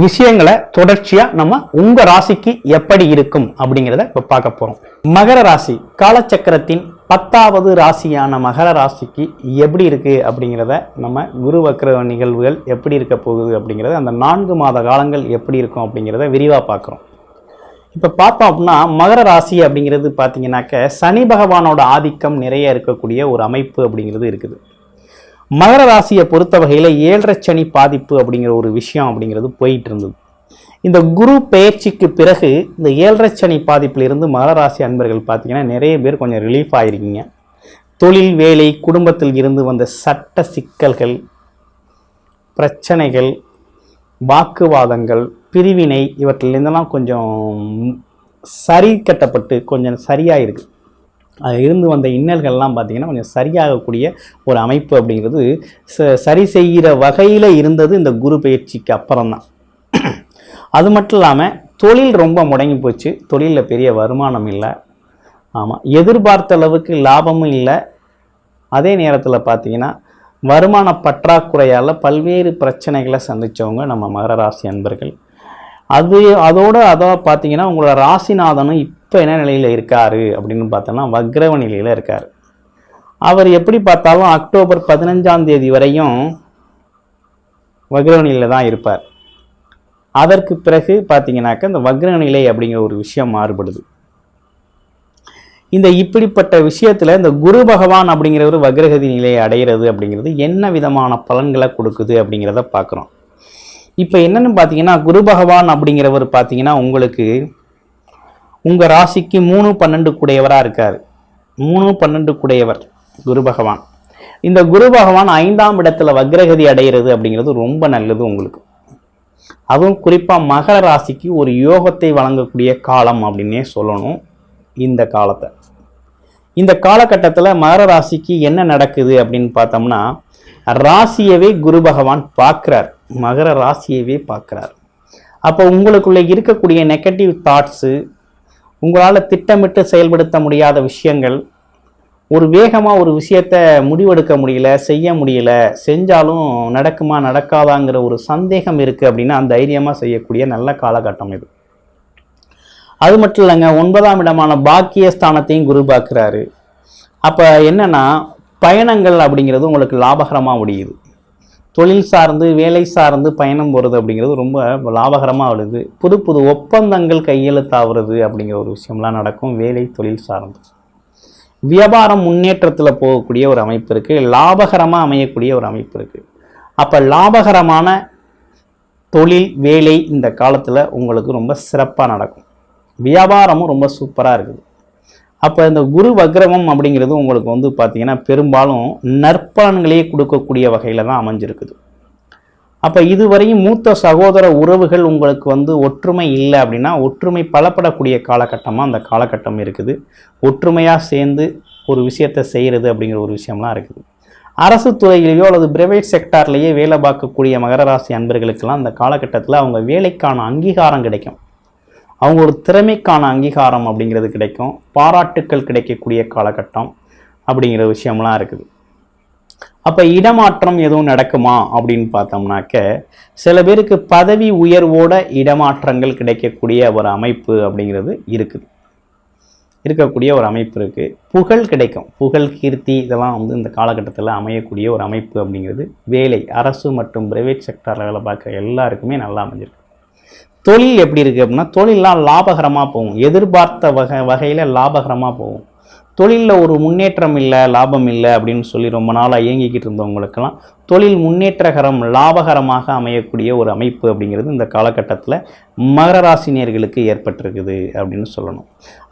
விஷயங்களை தொடர்ச்சியா நம்ம உங்க ராசிக்கு எப்படி இருக்கும் அப்படிங்கிறத இப்ப பார்க்க போறோம். மகர ராசி காலச்சக்கரத்தின் 10வது ராசியான மகர ராசிக்கு எப்படி இருக்கு அப்படிங்கிறத, நம்ம குரு வக்ர நிகழ்வுகள் எப்படி இருக்க போகுது அப்படிங்கிறத, அந்த 4 மாத காலங்கள் எப்படி இருக்கும் அப்படிங்கிறத விரிவாக பார்க்குறோம். இப்போ பார்த்தோம் அப்படின்னா மகர ராசி அப்படிங்கிறது பார்த்தீங்கன்னாக்க சனி பகவானோட ஆதிக்கம் நிறைய இருக்கக்கூடிய ஒரு அமைப்பு அப்படிங்கிறது இருக்குது. மகர ராசியை பொறுத்த வகையில் 7.5 சனி பாதிப்பு அப்படிங்கிற ஒரு விஷயம் அப்படிங்கிறது போயிட்டு இருந்தது. இந்த குரு பெயர்ச்சிக்கு பிறகு இந்த 7.5 சனி பாதிப்பிலிருந்து மகர ராசி அன்பர்கள் பார்த்தீங்கன்னா நிறைய பேர் கொஞ்சம் ரிலீஃப் ஆகிருக்கீங்க. தொழில், வேலை, குடும்பத்தில் இருந்து வந்த சட்ட சிக்கல்கள், பிரச்சனைகள், வாக்குவாதங்கள், பிரிவினை இவற்றிலிருந்தெல்லாம் கொஞ்சம் சரி கட்டப்பட்டு கொஞ்சம் சரியாக இருக்குது. அது இருந்து வந்த இன்னல்கள்லாம் பார்த்திங்கன்னா கொஞ்சம் சரியாகக்கூடிய ஒரு அமைப்பு அப்படிங்கிறது சரி செய்கிற வகையில் இருந்தது இந்த குரு பயிற்சிக்கு அப்புறம்தான். அது மட்டும் இல்லாமல் தொழில் ரொம்ப முடங்கி போச்சு, தொழிலில் பெரிய வருமானம் இல்லை. ஆமாம், எதிர்பார்த்த அளவுக்கு லாபமும் இல்லை. அதே நேரத்தில் பார்த்திங்கன்னா வருமான பற்றாக்குறையால் பல்வேறு பிரச்சனைகளை சந்தித்தவங்க நம்ம மகர ராசி அன்பர்கள். அதோட பார்த்தீங்கன்னா உங்களோட ராசிநாதனும் இப்போ என்ன நிலையில் இருக்காரு அப்படின்னு பார்த்தோன்னா வக்ரவ நிலையில் இருக்கார். அவர் எப்படி பார்த்தாலும் அக்டோபர் 15ஆம் தேதி வரையும் வக்ரவ நிலையில் தான் இருப்பார். அதற்கு பிறகு பார்த்தீங்கன்னாக்க இந்த வக்ர நிலை அப்படிங்கிற ஒரு விஷயம் மாறுபடுது. இந்த இப்படிப்பட்ட விஷயத்துல இந்த குரு பகவான் அப்படிங்கிற ஒரு வக்ரகதி நிலையை அடைகிறது அப்படிங்கிறது என்ன விதமான பலன்களை கொடுக்குது அப்படிங்கிறத பார்க்குறோம். இப்போ என்னன்னு பார்த்தீங்கன்னா, குரு பகவான் அப்படிங்கிறவர் பார்த்தீங்கன்னா உங்களுக்கு உங்க ராசிக்கு 3-12 கூடையவராக இருக்காரு. 3-12 கூடையவர் குரு பகவான். இந்த குரு பகவான் 5ஆம் இடத்துல வக்ரகதி அடைகிறது அப்படிங்கிறது ரொம்ப நல்லது உங்களுக்கு. அதுவும் குறிப்பாக மகர ராசிக்கு ஒரு யோகத்தை வழங்கக்கூடிய காலம் அப்படின்னே சொல்லணும். இந்த காலத்தை, இந்த காலகட்டத்தில் மகர ராசிக்கு என்ன நடக்குது அப்படின்னு பார்த்தோம்னா, ராசியவே குரு பகவான் பார்க்குறார், மகர ராசியவே பார்க்குறார். அப்போ உங்களுக்குள்ள இருக்கக்கூடிய நெகட்டிவ் தாட்ஸு, உங்களால் திட்டமிட்டு செயல்படுத்த முடியாத விஷயங்கள், ஒரு வேகமாக ஒரு விஷயத்தை முடிவெடுக்க முடியல, செய்ய முடியல, செஞ்சாலும் நடக்குமா நடக்காதாங்கிற ஒரு சந்தேகம் இருக்குது அப்படின்னா தைரியமாக செய்யக்கூடிய நல்ல காலகட்டம் இது. அது மட்டும் இல்லைங்க, 9ஆம் இடமான பாக்கியஸ்தானத்தையும் குரு பார்க்குறாரு. அப்போ என்னன்னா, பயணங்கள் அப்படிங்கிறது உங்களுக்கு லாபகரமாக முடியுது. தொழில் சார்ந்து வேலை சார்ந்து பயணம் போகிறது அப்படிங்கிறது ரொம்ப லாபகரமாக வருது. புது புது ஒப்பந்தங்கள் கையெழுத்தாகிறது அப்படிங்கிற ஒரு விஷயம்லாம் நடக்கும். வேலை தொழில் சார்ந்து வியாபாரம் முன்னேற்றத்தில் போகக்கூடிய ஒரு அமைப்பு இருக்குது. லாபகரமாக அமையக்கூடிய ஒரு அமைப்பு இருக்குது. அப்போ லாபகரமான தொழில் வேலை இந்த காலத்தில் உங்களுக்கு ரொம்ப சிறப்பாக நடக்கும். வியாபாரமும் ரொம்ப சூப்பராக இருக்குது. அப்போ இந்த குரு வக்ரமம் அப்படிங்கிறது உங்களுக்கு வந்து பார்த்தீங்கன்னா பெரும்பாலும் நற்பலன்களையே கொடுக்கக்கூடிய வகையில் தான் அமைஞ்சிருக்குது. அப்போ இதுவரையும் மூத்த சகோதர உறவுகள் உங்களுக்கு வந்து ஒற்றுமை இல்லை அப்படின்னா ஒற்றுமை பலப்படக்கூடிய காலகட்டமாக அந்த காலகட்டம் இருக்குது. ஒற்றுமையாக சேர்ந்து ஒரு விஷயத்தை செய்கிறது அப்படிங்கிற ஒரு விஷயம்லாம் இருக்குது. அரசு துறையிலேயோ அல்லது பிரைவேட் செக்டார்லேயே வேலை பார்க்கக்கூடிய மகர ராசி அன்பர்களுக்கெல்லாம் அந்த காலகட்டத்தில் அவங்க வேலைக்கான அங்கீகாரம் கிடைக்கும். அவங்க ஒரு திறமைக்கான அங்கீகாரம் அப்படிங்கிறது கிடைக்கும். பாராட்டுக்கள் கிடைக்கக்கூடிய காலகட்டம் அப்படிங்கிற விஷயம்லாம் இருக்குது. அப்போ இடமாற்றம் எதுவும் நடக்குமா அப்படின்னு பார்த்தோம்னாக்க, சில பேருக்கு பதவி உயர்வோட இடமாற்றங்கள் கிடைக்கக்கூடிய ஒரு அமைப்பு அப்படிங்கிறது இருக்கக்கூடிய ஒரு அமைப்பு இருக்குது. புகழ் கிடைக்கும், புகழ் கீர்த்தி இதெல்லாம் வந்து இந்த காலகட்டத்தில் அமையக்கூடிய ஒரு அமைப்பு அப்படிங்கிறது வேலை, அரசு மற்றும் பிரைவேட் செக்டாரில் வேலை பார்க்குற எல்லாருக்குமே நல்லா அமைஞ்சிருக்கு. தொழில் எப்படி இருக்குது அப்படின்னா, தொழிலெலாம் லாபகரமாக போகும். எதிர்பார்த்த வகையில் லாபகரமாக போகும். தொழிலில் ஒரு முன்னேற்றம் இல்லை, லாபம் இல்லை அப்படின்னு சொல்லி ரொம்ப நாளாக இயங்கிக்கிட்டு இருந்தவங்களுக்கெல்லாம் தொழில் முன்னேற்றகரம் லாபகரமாக அமையக்கூடிய ஒரு அமைப்பு அப்படிங்கிறது இந்த காலகட்டத்தில் மகர ராசினியர்களுக்கு ஏற்பட்டிருக்குது அப்படின்னு சொல்லணும்.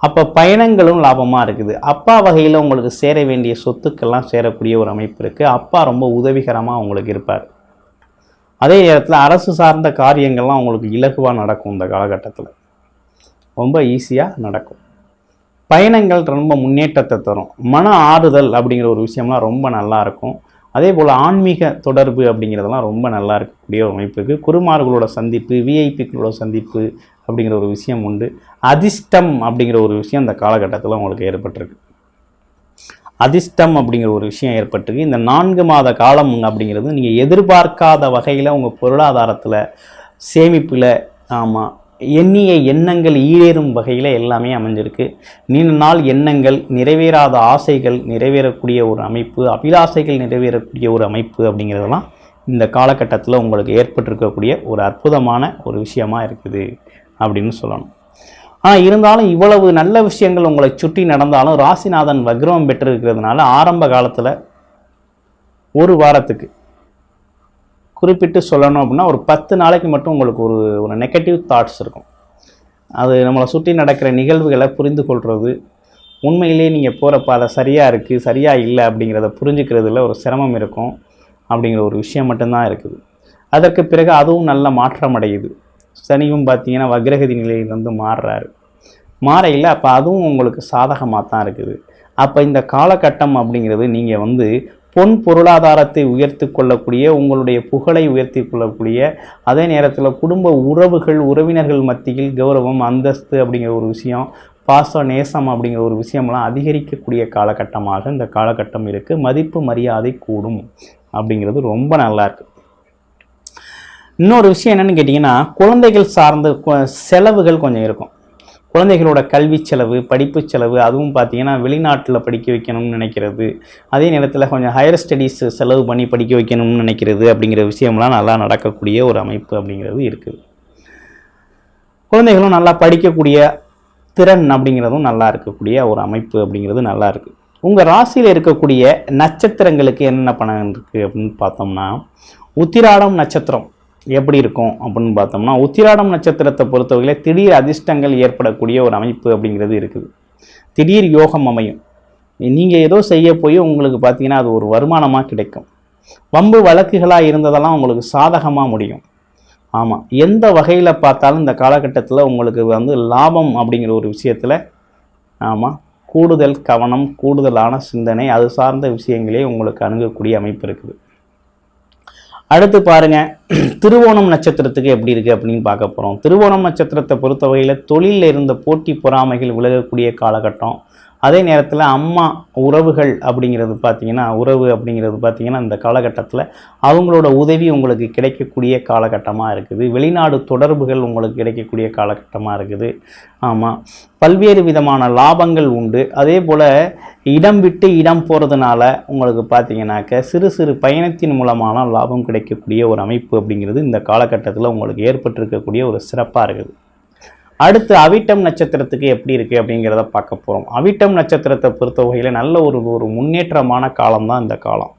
அப்போ பயணங்களும் லாபமாக இருக்குது. அப்பா வகையில் உங்களுக்கு சேர வேண்டிய சொத்துக்கள்லாம் சேரக்கூடிய ஒரு அமைப்பு இருக்குது. அப்பா ரொம்ப உதவிகரமாக உங்களுக்கு இருப்பார். அதே நேரத்தில் அரசு சார்ந்த காரியங்கள்லாம் உங்களுக்கு இலகுவாக நடக்கும். இந்த காலகட்டத்தில் ரொம்ப ஈஸியாக நடக்கும். பயணங்கள் ரொம்ப முன்னேற்றத்தை தரும். மன ஆறுதல் அப்படிங்கிற ஒரு விஷயம்லாம் ரொம்ப நல்லா இருக்கும். அதே போல் ஆன்மீக தொடர்பு அப்படிங்கிறதெல்லாம் ரொம்ப நல்லா இருக்கக்கூடிய ஒரு அமைப்புக்கு. குருமார்களோட சந்திப்பு, விஐபிக்களோட சந்திப்பு அப்படிங்கிற ஒரு விஷயம் உண்டு. அதிர்ஷ்டம் அப்படிங்கிற ஒரு விஷயம் இந்த காலகட்டத்தில் உங்களுக்கு ஏற்பட்டிருக்கு. அதிர்ஷ்டம் அப்படிங்கிற ஒரு விஷயம் ஏற்பட்டிருக்கு. இந்த 4 மாத காலம் அப்படிங்கிறது நீங்கள் எதிர்பார்க்காத வகையில் உங்கள் பொருளாதாரத்தில், சேமிப்பில், எண்ணிய எண்ணங்கள் ஈடேறும் வகையில் எல்லாமே அமைஞ்சிருக்கு. நீண்ட நாள் எண்ணங்கள், நிறைவேறாத ஆசைகள் நிறைவேறக்கூடிய ஒரு அமைப்பு, அபிலாசைகள் நிறைவேறக்கூடிய ஒரு அமைப்பு அப்படிங்கிறதெல்லாம் இந்த காலகட்டத்தில் உங்களுக்கு ஏற்பட்டிருக்கக்கூடிய ஒரு அற்புதமான ஒரு விஷயமா இருக்குது அப்படின்னு சொல்லணும். ஆனால் இருந்தாலும் இவ்வளவு நல்ல விஷயங்கள் உங்களை சுற்றி நடந்தாலும் ராசிநாதன் வக்ரம் பெற்றிருக்கிறதுனால ஆரம்ப காலத்தில் ஒரு வாரத்துக்கு குறிப்பிட்டு சொல்லணும் அப்படின்னா ஒரு 10 நாளைக்கு மட்டும் உங்களுக்கு ஒரு நெகட்டிவ் தாட்ஸ் இருக்கும். அது நம்மளை சுற்றி நடக்கிற நிகழ்வுகளை புரிந்து கொள்வது, உண்மையிலேயே நீங்கள் போகிற பாதை சரியாக இருக்குது சரியாக இல்லை அப்படிங்கிறத புரிஞ்சுக்கிறதுல ஒரு சிரமம் இருக்கும் அப்படிங்கிற ஒரு விஷயம் மட்டும்தான் இருக்குது. அதற்கு பிறகு அதுவும் நல்ல மாற்றம் அடையுது. சனியும் பார்த்தீங்கன்னா வக்ரகதி நிலையிலிருந்து மாறையில் அப்போ அதுவும் உங்களுக்கு சாதகமாக தான் இருக்குது. அப்போ இந்த காலகட்டம் அப்படிங்கிறது நீங்கள் வந்து பொன் பொருளாதாரத்தை உயர்த்தி கொள்ளக்கூடிய, உங்களுடைய புகழை உயர்த்தி கொள்ளக்கூடிய, அதே நேரத்தில் குடும்ப உறவுகள் உறவினர்கள் மத்தியில் கௌரவம் அந்தஸ்து அப்படிங்கிற ஒரு விஷயம், பாச நேசம் அப்படிங்கிற ஒரு விஷயம்லாம் அதிகரிக்கக்கூடிய காலகட்டமாக இந்த காலகட்டம் இருக்குது. மதிப்பு மரியாதை கூடும் அப்படிங்கிறது ரொம்ப நல்லா இருக்குது. இன்னொரு விஷயம் என்னென்னு கேட்டிங்கன்னா, குழந்தைகள் சார்ந்த செலவுகள் கொஞ்சம் இருக்கும். குழந்தைகளோட கல்வி செலவு, படிப்பு செலவு, அதுவும் பார்த்தீங்கன்னா வெளிநாட்டில் படிக்க வைக்கணும்னு நினைக்கிறது, அதே நேரத்தில் கொஞ்சம் ஹையர் ஸ்டடீஸ் செலவு பண்ணி படிக்க வைக்கணும்னு நினைக்கிறது அப்படிங்கிற விஷயம்லாம் நல்லா நடக்கக்கூடிய ஒரு அமைப்பு அப்படிங்கிறது இருக்குது. குழந்தைகளும் நல்லா படிக்கக்கூடிய திறன் அப்படிங்கிறதும் நல்லா இருக்கக்கூடிய ஒரு அமைப்பு அப்படிங்கிறது நல்லா இருக்கு. உங்கள் ராசியில் இருக்கக்கூடிய நட்சத்திரங்களுக்கு என்னென்ன பலன் இருக்குது அப்படின்னு பார்த்தோம்னா, உத்திராடம் நட்சத்திரம் எப்படி இருக்கும் அப்படின்னு பார்த்தோம்னா, உத்திராடம் நட்சத்திரத்தை பொறுத்தவரையில் திடீர் அதிர்ஷ்டங்கள் ஏற்படக்கூடிய ஒரு அமைப்பு அப்படிங்கிறது இருக்குது. திடீர் யோகம் அமையும். நீங்கள் ஏதோ செய்ய போய் உங்களுக்கு பார்த்தீங்கன்னா அது ஒரு வருமானமாக கிடைக்கும். வம்பு வழக்குகளாக இருந்ததெல்லாம் உங்களுக்கு சாதகமாக முடியும். ஆமாம், எந்த வகையில் பார்த்தாலும் இந்த காலகட்டத்தில் உங்களுக்கு லாபம் அப்படிங்கிற ஒரு விஷயத்தில் கூடுதல் கவனம், கூடுதலான சிந்தனை, அது சார்ந்த விஷயங்களே உங்களுக்கு அணுகக்கூடிய அமைப்பு இருக்குது. அடுத்து பாருங்க, திருவோணம் நட்சத்திரத்துக்கு எப்படி இருக்குது அப்படின்னு பார்க்க போகிறோம். திருவோணம் நட்சத்திரத்தை பொறுத்தவரையில் தொழிலில் இருந்த போட்டி பொறாமைகள் விலகக்கூடிய காலகட்டம். அதே நேரத்தில் அம்மா உறவுகள் அப்படிங்கிறது பார்த்தீங்கன்னா இந்த காலகட்டத்தில் அவங்களோட உதவி உங்களுக்கு கிடைக்கக்கூடிய காலகட்டமாக இருக்குது. வெளிநாடு தொடர்புகள் உங்களுக்கு கிடைக்கக்கூடிய காலகட்டமாக இருக்குது. பல்வேறு விதமான லாபங்கள் உண்டு. அதே போல் இடம் விட்டு இடம் போகிறதுனால உங்களுக்கு பார்த்தீங்கன்னாக்க சிறு சிறு பயணத்தின் மூலமான லாபம் கிடைக்கக்கூடிய ஒரு அமைப்பு அப்படிங்கிறது இந்த காலகட்டத்தில் உங்களுக்கு ஏற்பட்டிருக்கக்கூடிய ஒரு சிறப்பாக இருக்குது. அடுத்து அவிட்டம் நட்சத்திரத்துக்கு எப்படி இருக்குது அப்படிங்கிறத பார்க்க போகிறோம். அவிட்டம் நட்சத்திரத்தை பொறுத்த வகையில் நல்ல ஒரு முன்னேற்றமான காலம்தான் இந்த காலம்.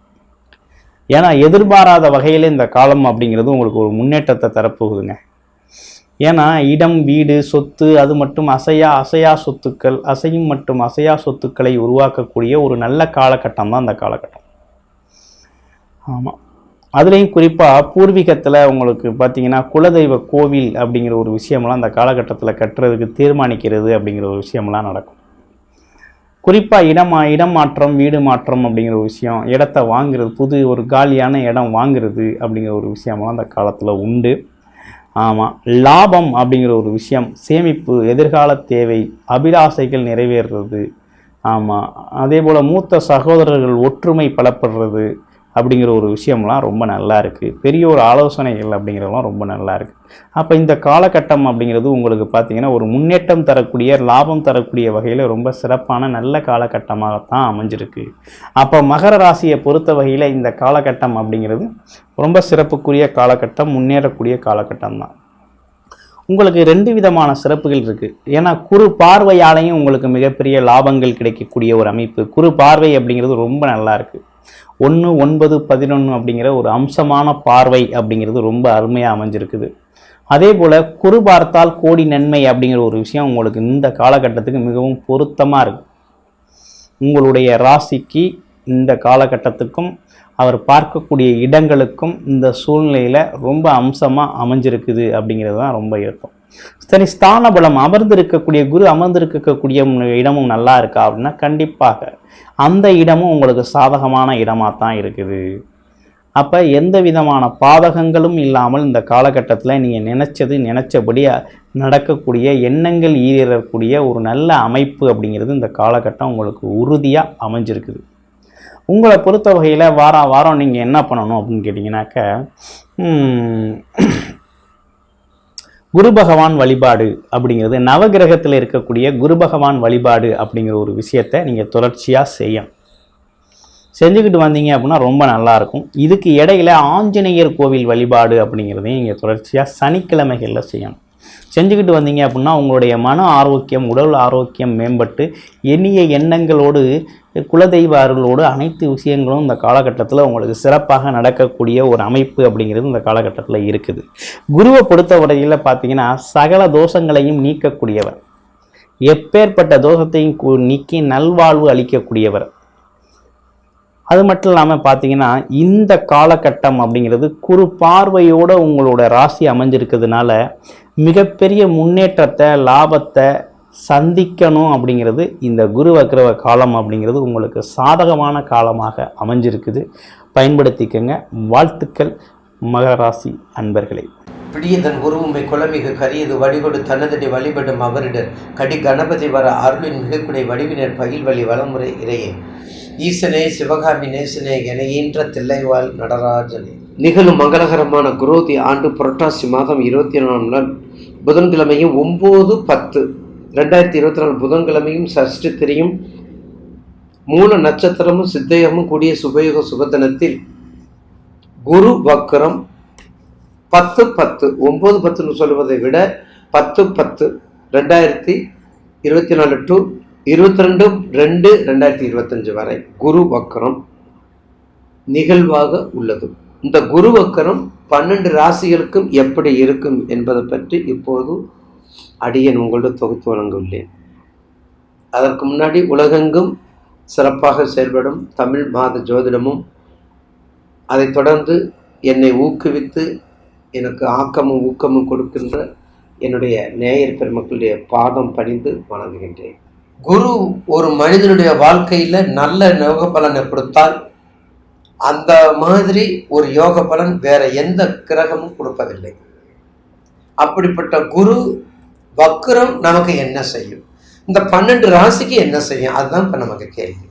ஏன்னா எதிர்பாராத வகையில் இந்த காலம் அப்படிங்கிறது உங்களுக்கு ஒரு முன்னேற்றத்தை தரப்போகுதுங்க. ஏன்னா இடம், வீடு, சொத்து, அது மட்டும் அசையா சொத்துக்கள், அசையா சொத்துக்களை உருவாக்கக்கூடிய ஒரு நல்ல காலகட்டம் தான் இந்த காலகட்டம். ஆமாம், அதுலேயும் குறிப்பாக பூர்வீகத்தில் உங்களுக்கு பார்த்தீங்கன்னா குலதெய்வ கோவில் அப்படிங்கிற ஒரு விஷயமெல்லாம் அந்த காலகட்டத்தில் கட்டுறதுக்கு தீர்மானிக்கிறது அப்படிங்கிற ஒரு விஷயமெல்லாம் நடக்கும். குறிப்பாக இடம் மாற்றம், வீடு மாற்றம் அப்படிங்கிற ஒரு விஷயம், இடத்த வாங்குறது, புது ஒரு காலியான இடம் வாங்குறது அப்படிங்கிற ஒரு விஷயமெல்லாம் அந்த காலத்தில் உண்டு. லாபம் அப்படிங்கிற ஒரு விஷயம், சேமிப்பு, எதிர்கால தேவை, அபிலாசைகள் நிறைவேறுறது. அதே போல் மூத்த சகோதரர்கள் ஒற்றுமை பலப்படுறது அப்படிங்கிற ஒரு விஷயம்லாம் ரொம்ப நல்லா இருக்குது. பெரிய ஒரு ஆலோசனைகள் அப்படிங்கிறதெல்லாம் ரொம்ப நல்லா இருக்குது. அப்போ இந்த காலகட்டம் அப்படிங்கிறது உங்களுக்கு பார்த்தீங்கன்னா ஒரு முன்னேற்றம் தரக்கூடிய, லாபம் தரக்கூடிய வகையில் ரொம்ப சிறப்பான நல்ல காலகட்டமாகத்தான் அமைஞ்சிருக்கு. அப்போ மகர ராசியை பொறுத்த வகையில் இந்த காலகட்டம் அப்படிங்கிறது ரொம்ப சிறப்புக்குரிய காலகட்டம், முன்னேறக்கூடிய காலகட்டம் தான். உங்களுக்கு 2 விதமான சிறப்புகள் இருக்குது. ஏன்னா குரு பார்வையாலையும் உங்களுக்கு மிகப்பெரிய லாபங்கள் கிடைக்கக்கூடிய ஒரு அமைப்பு. குரு பார்வை அப்படிங்கிறது ரொம்ப நல்லா இருக்குது. 1, 9, 11 அப்படிங்கிற ஒரு அம்சமான பார்வை அப்படிங்கிறது ரொம்ப அருமையாக அமைஞ்சிருக்குது. அதே போல் குரு பார்த்தால் கோடி நன்மை அப்படிங்கிற ஒரு விஷயம் உங்களுக்கு இந்த காலகட்டத்துக்கு மிகவும் பொருத்தமாக இருக்குது. உங்களுடைய ராசிக்கு இந்த காலகட்டத்துக்கும் அவர் பார்க்கக்கூடிய இடங்களுக்கும் இந்த சூழ்நிலையில் ரொம்ப அம்சமாக அமைஞ்சிருக்குது அப்படிங்கிறது தான் ரொம்ப இருக்கும். சரி, ஸ்தான பலம், அமர்ந்திருக்கக்கூடிய குரு அமர்ந்திருக்கக்கூடிய இடமும் நல்லா இருக்கா அப்படின்னா கண்டிப்பாக அந்த இடமும் உங்களுக்கு சாதகமான இடமாக தான் இருக்குது. அப்போ எந்த விதமான பாதகங்களும் இல்லாமல் இந்த காலகட்டத்தில் நீங்கள் நினச்சபடி நடக்கக்கூடிய, எண்ணங்கள் ஈரக்கூடிய ஒரு நல்ல அமைப்பு அப்படிங்கிறது இந்த காலகட்டம் உங்களுக்கு உறுதியாக அமைஞ்சிருக்குது. உங்களை பொறுத்த வகையில் வாரம் நீங்கள் என்ன பண்ணணும் அப்படின்னு கேட்டிங்கனாக்க, குரு பகவான் வழிபாடு அப்படிங்கிறது, நவகிரகத்தில் இருக்கக்கூடிய குரு பகவான் வழிபாடு அப்படிங்கிற ஒரு விஷயத்தை நீங்கள் தொடர்ச்சியாக செஞ்சுக்கிட்டு வந்தீங்க அப்படின்னா ரொம்ப நல்லாயிருக்கும். இதுக்கு இடையில ஆஞ்சநேயர் கோவில் வழிபாடு அப்படிங்கிறதையும் நீங்கள் தொடர்ச்சியாக சனிக்கிழமைகளில் செய்யணும். செஞ்சுக்கிட்டு வந்தீங்க அப்படின்னா உங்களுடைய மன ஆரோக்கியம், உடல் ஆரோக்கியம் மேம்பட்டு எண்ணிய எண்ணங்களோடு, குலதெய்வ அருளோடு அனைத்து விஷயங்களும் இந்த காலகட்டத்தில் உங்களுக்கு சிறப்பாக நடக்கக்கூடிய ஒரு அமைப்பு அப்படிங்கிறது இந்த காலகட்டத்தில் இருக்குது. குருவை பொறுத்தவரையில் பார்த்தீங்கன்னா சகல தோஷங்களையும் நீக்கக்கூடியவர், எப்பேற்பட்ட தோஷத்தையும் நீக்கி நல்வாழ்வு அளிக்கக்கூடியவர். அது மட்டும் இல்லாமல் பார்த்தீங்கன்னா இந்த காலகட்டம் அப்படிங்கிறது குரு பார்வையோடு உங்களோட ராசி அமைஞ்சிருக்கிறதுனால மிகப்பெரிய முன்னேற்றத்தை, லாபத்தை சந்திக்கணும் அப்படிங்கிறது இந்த குரு வக்ர காலம் அப்படிங்கிறது உங்களுக்கு சாதகமான காலமாக அமைஞ்சிருக்குது. பயன்படுத்திக்கங்க. வாழ்த்துக்கள் மகர ராசி அன்பர்களே. பிடியதன் உருவுமை குலமிகு கரியது வடிகொடு தனதடி வழிபடும் அவரிடர் கடி கணபதி வர அருளின் மிகக்குடை வடிவினர் பயில் வழி வளமுறை இறையே ஈசனே சிவகாமி நேசனே என ஈன்ற தில்லைவாழ் நடராஜனே. நிகழும் மங்களகரமான குரோதி ஆண்டு புரட்டாசி மாதம் 24ஆம் நாள் புதன்கிழமையும் 9/10/2024 புதன்கிழமையும் சஷ்டி திரியும் மூல நட்சத்திரமும் சித்தயமும் கூடிய சுபயுக சுகதனத்தில் குரு வக்ரம் 10/10 9/10 சொல்வதை விட 10/10/2024 24 to 22/2/2025 வரை குரு வக்கரம் நிகழ்வாக உள்ளது. இந்த குரு வக்கரம் 12 ராசிகளுக்கும் எப்படி இருக்கும் என்பதை பற்றி இப்போது அடியேன் உங்களோட தொகுத்து வழங்கியுள்ளேன். அதற்கு முன்னாடி உலகெங்கும் சிறப்பாக செயல்படும் தமிழ் மாத ஜோதிடமும், அதைத் தொடர்ந்து என்னை ஊக்குவித்து எனக்கு ஆக்கமும் ஊக்கமும் கொடுக்கின்ற என்னுடைய நேயர் பெருமக்களுடைய பாதம் பணிந்து வணங்குகின்றேன். குரு ஒரு மனிதனுடைய வாழ்க்கையில் நல்ல யோக பலனை கொடுத்தால் அந்த மாதிரி ஒரு யோக பலன் வேற எந்த கிரகமும் கொடுப்பதில்லை. அப்படிப்பட்ட குரு வக்ரம் நமக்கு என்ன செய்யும், இந்த 12 ராசிக்கு என்ன செய்யும், அதுதான் இப்போ நமக்கு கேள்வி.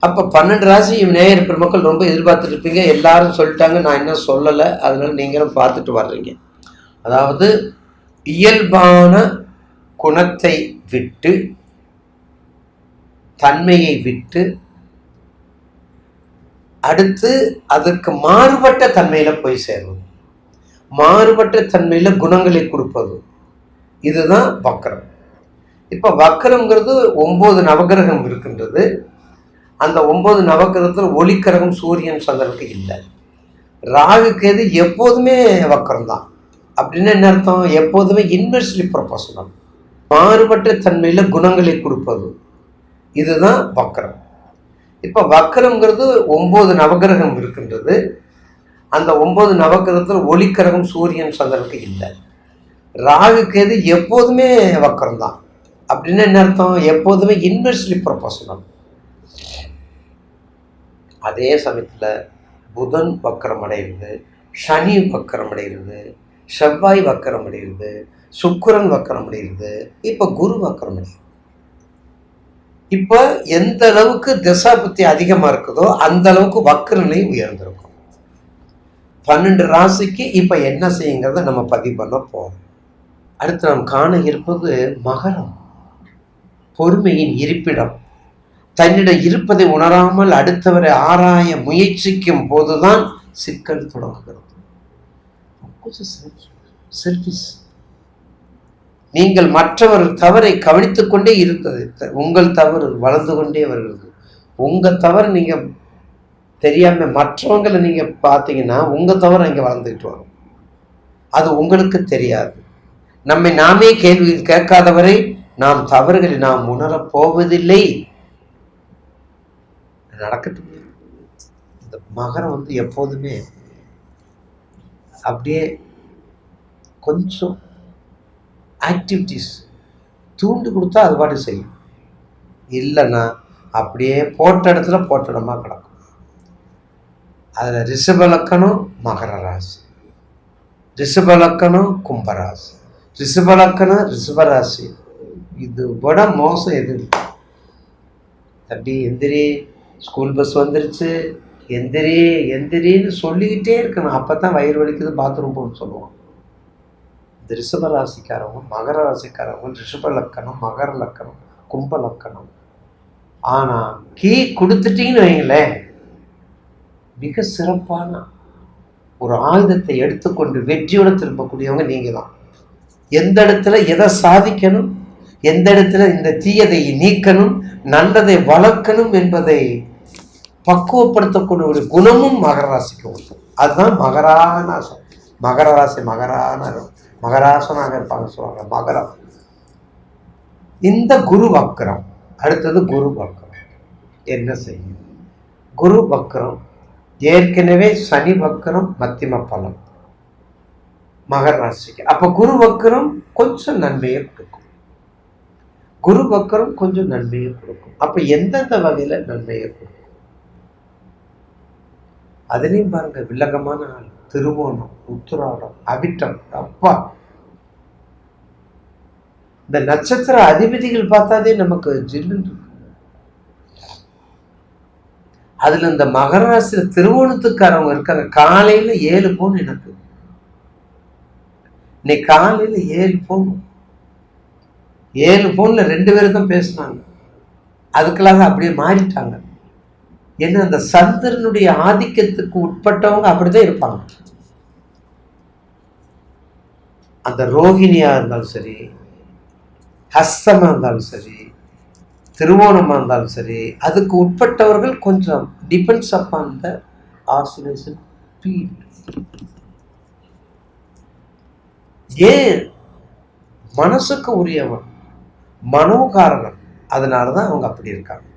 அப்போ 12 ராசி நேயர் பெருமக்கள் ரொம்ப எதிர்பார்த்துட்டு இருப்பீங்க. எல்லாரும் சொல்லிட்டாங்க, நான் என்ன சொல்லலை, அதனால நீங்களும் பார்த்துட்டு வர்றீங்க. அதாவது இயல்பான குணத்தை விட்டு, தன்மையை விட்டு, அடுத்து அதற்கு மாறுபட்ட தன்மையில போய் சேரும். மாறுபட்ட தன்மையில குணங்களை கொடுப்பது, இதுதான் வக்கரம். இப்ப வக்கரம்ங்கிறது 9 நவகிரகம் இருக்கின்றது. அந்த 9 நவகிரகத்தில் ஒளிக்கிரகம் சூரியன் சந்திரனுக்கு இல்லை. ராகு கேது எப்போதுமே வக்கரம் தான். அப்படின்னு என்ன அர்த்தம்? எப்போதுமே இன்வெர்ஸ்லி ப்ரொபோஷனல், மாறுபட்ட தன்மையில குணங்களை கொடுப்பது, இதுதான் வக்கரம். இப்ப வக்கரம்ங்கிறது 9 நவகிரகம் இருக்கின்றது. அந்த 9 நவகிரகத்தில் ஒளிக்கிரகம் சூரியன் சந்திரனுக்கு இல்லை. ராகு கேது எப்போதுமே வக்கரம் தான். அப்படின்னு என்ன அர்த்தம்? எப்போதுமே இன்வெர்ஸ்லி ப்ரொபோஷனல். அதே சமயத்துல புதன் வக்கரம் அடைகிறது, சனி வக்கரம் அடைகிறது, செவ்வாய் வக்கரம் அடைகிறது, சுக்கிரன் வக்கரம் அடைகிறது, இப்ப குரு வக்கரம் அடைகிறது. இப்ப எந்த அளவுக்கு திசாபுத்தி அதிகமா இருக்குதோ அந்த அளவுக்கு வக்கர நிலை உயர்ந்திருக்கும். 12 ராசிக்கு இப்ப என்ன செய்யுங்கிறத நம்ம பதிவு பண்ண போறோம். அடுத்து நாம் காண இருப்பது மகரம், பொறுமையின் இருப்பிடம். தன்னிடம் இருப்பதை உணராமல் அடுத்தவரை ஆராய முயற்சிக்கும் போதுதான் சிக்கல் தொடங்குகிறது. செல்ஃபிஷ். நீங்கள் மற்றவர் தவறை கவனித்துக் கொண்டே இருந்தது, உங்கள் தவறு வளர்ந்து கொண்டே வருகிறது. உங்க தவறு நீங்க தெரியாம மற்றவங்களை நீங்க பார்த்தீங்கன்னா உங்க தவறு இங்க வளர்ந்துகிட்டு வரும். அது உங்களுக்கு தெரியாது. நம்மை நாமே கேள்வி கேட்காதவரை நாம் தவறுகளை நாம் உணரப் போவதில்லை. நடக்கட்டும். இந்த மகரம் எப்போதுமே அப்படியே கொஞ்சம் ஆக்டிவிட்டிஸ் தூண்டு கொடுத்தா அது பாட்டு செய்யும். இல்லைன்னா அப்படியே போட்ட இடத்துல போட்ட இடமா கிடக்கும். அதில் ரிஷப லக்கணம் மகர ராசி, ரிஷப லக்கணம் கும்பராசி, ரிஷப லக்கணம் ரிஷபராசி. இது விட மோசம் எது? தம்பி எந்திரி, ஸ்கூல் பஸ் வந்துருச்சு, எந்திரி எந்திரின்னு சொல்லிக்கிட்டே இருக்கணும். அப்போ தான் வயிறு வலிக்குது, பாத்ரூம் போகணும்னு சொல்லுவோம். இந்த ரிஷப ராசிக்காரவங்க, மகர ராசிக்காரவங்க ரிஷப லக்கணம், மகர லக்கணம், கும்ப லக்கணம். ஆனால் கீ கொடுத்துட்டீங்கன்னு வைங்களேன், மிக சிறப்பான ஒரு ஆயுதத்தை எடுத்துக்கொண்டு வெற்றியோடு திரும்பக்கூடியவங்க நீங்கள் தான். எந்த இடத்துல எதை சாதிக்கணும், எந்த இடத்துல இந்த தீயதை நீக்கணும், நல்லதை வளர்க்கணும் என்பதை பக்குவப்படுத்தக்கூடிய ஒரு குணமும் மகர ராசிக்கு உண்டு. அதுதான் மகராநாசம். மகர ராசி மகராசனாக இருப்பாங்க சொல்லுவாங்க மகரம். இந்த குரு வக்கரம். அடுத்தது குரு வக்கரம் என்ன செய்யும்? குரு வக்கரம் ஏற்கனவே சனி வக்கரம் மத்தியம பலம் மகர ராசிக்கு. அப்ப குரு வக்கரம் கொஞ்சம் நன்மையை கொடுக்கும். குரு வக்கரம் கொஞ்சம் நன்மையை கொடுக்கும். அப்ப எந்தெந்த வகையில நன்மையை கொடுக்கும்? அதுலயும் பாருங்க, வில்லகமான நாள் திருவோணம், உத்திராடம், அவிட்டம். அப்பா, இந்த நட்சத்திர அதிபதிகள் பார்த்தாதே நமக்கு ஜில்லுன்னு. அதுல இந்த மகர ராசியில திருவோணத்துக்காரவங்க இருக்காங்க. காலையில 7 பவுன் எனக்கு இன்னைக்கு காலையில 7 பவுன் 7 பவுன்ல 2 பேரும் தான் பேசினாங்க. அதுக்கெல்லாம் அப்படியே மாறிட்டாங்க. ஏன்னா அந்த சந்திரனுடைய ஆதிக்கத்துக்கு உட்பட்டவங்க அப்படிதான் இருப்பாங்க. அந்த ரோகிணியா இருந்தாலும் சரி, ஹஸ்தமாக இருந்தாலும் சரி, திருவோணமாக இருந்தாலும் சரி, அதுக்கு உட்பட்டவர்கள் கொஞ்சம் depends upon the oscillation period. ஏன் மனசுக்கு உரியவன், மனோகாரணம், அதனால தான் அவங்க அப்படி இருக்காங்க.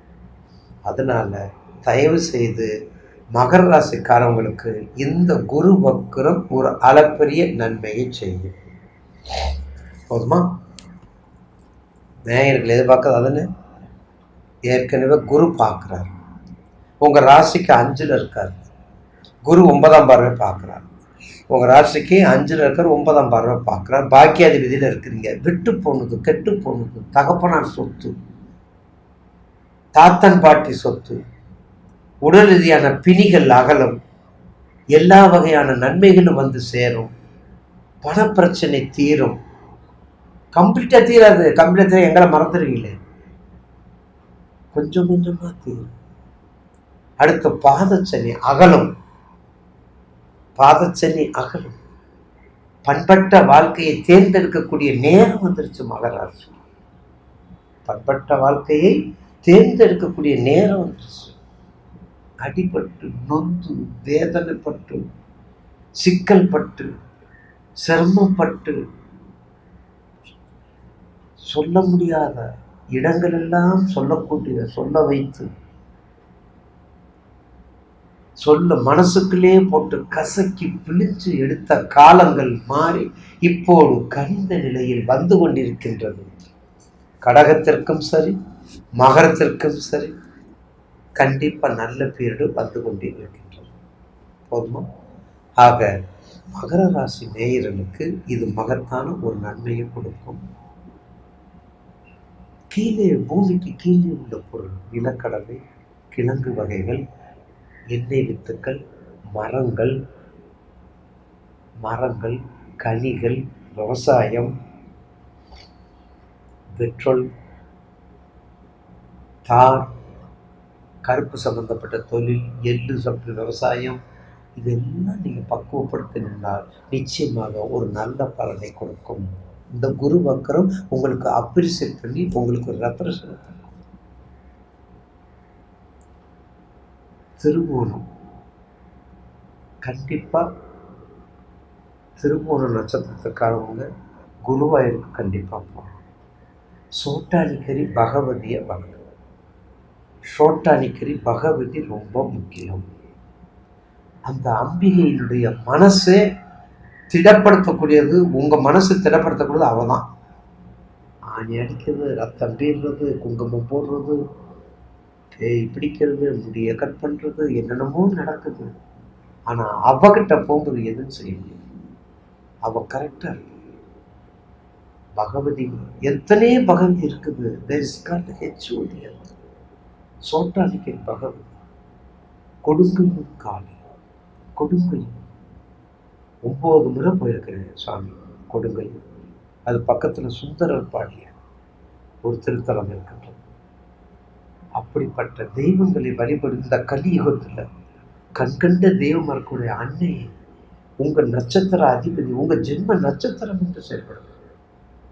அதனால தயவு செய்து மகர ராசிக்காரவங்களுக்கு இந்த குரு வக்ரம் ஒரு அளப்பரிய நன்மையை செய்யும். போதுமா? நேயர்கள் எதிர்பார்க்கறது அதுன்னு ஏற்கனவே குரு பார்க்குறாரு. உங்கள் ராசிக்கு 5ல் இருக்கார். குரு 9ஆம் பார்வை பார்க்குறார். உங்கள் ராசிக்கு 5ல் இருக்கார், 9ஆம் பார்வை பார்க்குறார். பாக்கியாதிபதியில் இருக்கிறீங்க. விட்டு போனது, கெட்டு போனது, தகப்பனார் சொத்து, தாத்தன் பாட்டி சொத்து, உடல் ரீதியான பிணிகள் அகலும், எல்லா வகையான நன்மைகளும் வந்து சேரும், பணப்பிரச்சனை தீரும். கம்ப்ளீட்டாக தீராது. கம்ப்ளீட்டாக எங்களை மறந்துடுவீங்களே, கொஞ்சம் கொஞ்சமாக தீரும். அடுத்த பாதச்சனி அகலும். பாதச்சனி அகலும். பண்பட்ட வாழ்க்கையை தேர்ந்தெடுக்கக்கூடிய நேரம் வந்துருச்சு மகராசி. பண்பட்ட வாழ்க்கையை தேர்ந்தெடுக்கக்கூடிய நேரம் வந்துருச்சு. அடிபட்டு, நொந்து, வேதனைப்பட்டு, சிக்கல் பட்டு, சிரமப்பட்டு, சொல்ல முடியாத இடங்கள் எல்லாம் சொல்லக்கூடிய, சொல்ல வைத்து, சொல்ல மனசுக்குள்ளே போட்டு கசக்கி பிழிச்சு எடுத்த காலங்கள் மாறி இப்போது கனிந்த நிலையில் வந்து கொண்டிருக்கின்றது. கடகத்திற்கும் சரி, மகரத்திற்கும் சரி, கண்டிப்பா நல்ல பீரியடு வந்து கொண்டே இருக்கின்றது. போதுமா? ஆக மகர ராசி நேயர்களுக்கு இது மகத்தான ஒரு நன்மையை கொடுக்கும். கீழே, பூமிக்கு கீழே உள்ள பொருள், நிலக்கடலை, கிழங்கு வகைகள், எண்ணெய் வித்துக்கள், மரங்கள், கனிகள், விவசாயம், பெட்ரோல், தார், கருப்பு சம்பந்தப்பட்ட தொழில், எள்ளு சம்பந்த விவசாயம், இதெல்லாம் நீங்கள் பக்குவப்படுத்தினால் நிச்சயமாக ஒரு நல்ல பலனை கொடுக்கும். இந்த குரு வக்கரம் உங்களுக்கு அப்ரிசியேட் பண்ணி உங்களுக்கு ஒரு ரெப்ரசன்ட். திருவோணம், கண்டிப்பாக திருவோண நட்சத்திரத்துக்காரவங்க குருவாயூருக்கு கண்டிப்பாக போகணும். சோட்டானிக்கரி பகவதியை வணங்கும். சோட்டானிக்கரி பகவதி ரொம்ப முக்கியம். அந்த அம்பிகையினுடைய மனசை திடப்படுத்தக்கூடியது, உங்கள் மனசு திடப்படுத்தக்கூடியது அவ தான். ஆணி அடிக்கிறது, ரத்தம் பீர்றது, குங்குமம் போடுறது, பேய் பிடிக்கிறது, முடியை கட் பண்ணுறது, என்னென்னமோ நடக்குது. ஆனால் அவகிட்ட போகும்போது எதுவும் செய்ய முடியாது. அவ கரெக்டாக இருக்கு. பகவதி, எத்தனை பகவதி இருக்குது. சோட்டானிக்கரி பகவதி, கொடுங்கையும் காளி. கொடுங்கையும் 9 முறை போயிருக்கிறேன் சுவாமி கொடுங்கையும். அது பக்கத்தில் சுந்தரர் பாடிய ஒரு திருத்தலம் இருக்கின்றது. அப்படிப்பட்ட தெய்வங்களை வழிபடும் இந்த கலியுகத்தில் கண்கண்ட தெய்வம் இருக்கக்கூடிய அன்னை உங்கள் நட்சத்திர அதிபதி, உங்கள் ஜென்ம நட்சத்திரம் என்று செயல்படும்.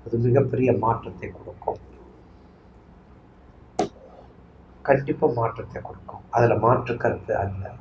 அது மிகப்பெரிய மாற்றத்தை கொடுக்கும். கண்டிப்பாக மாற்றத்தை கொடுக்கும். அதில் மாற்று கருத்து அல்ல.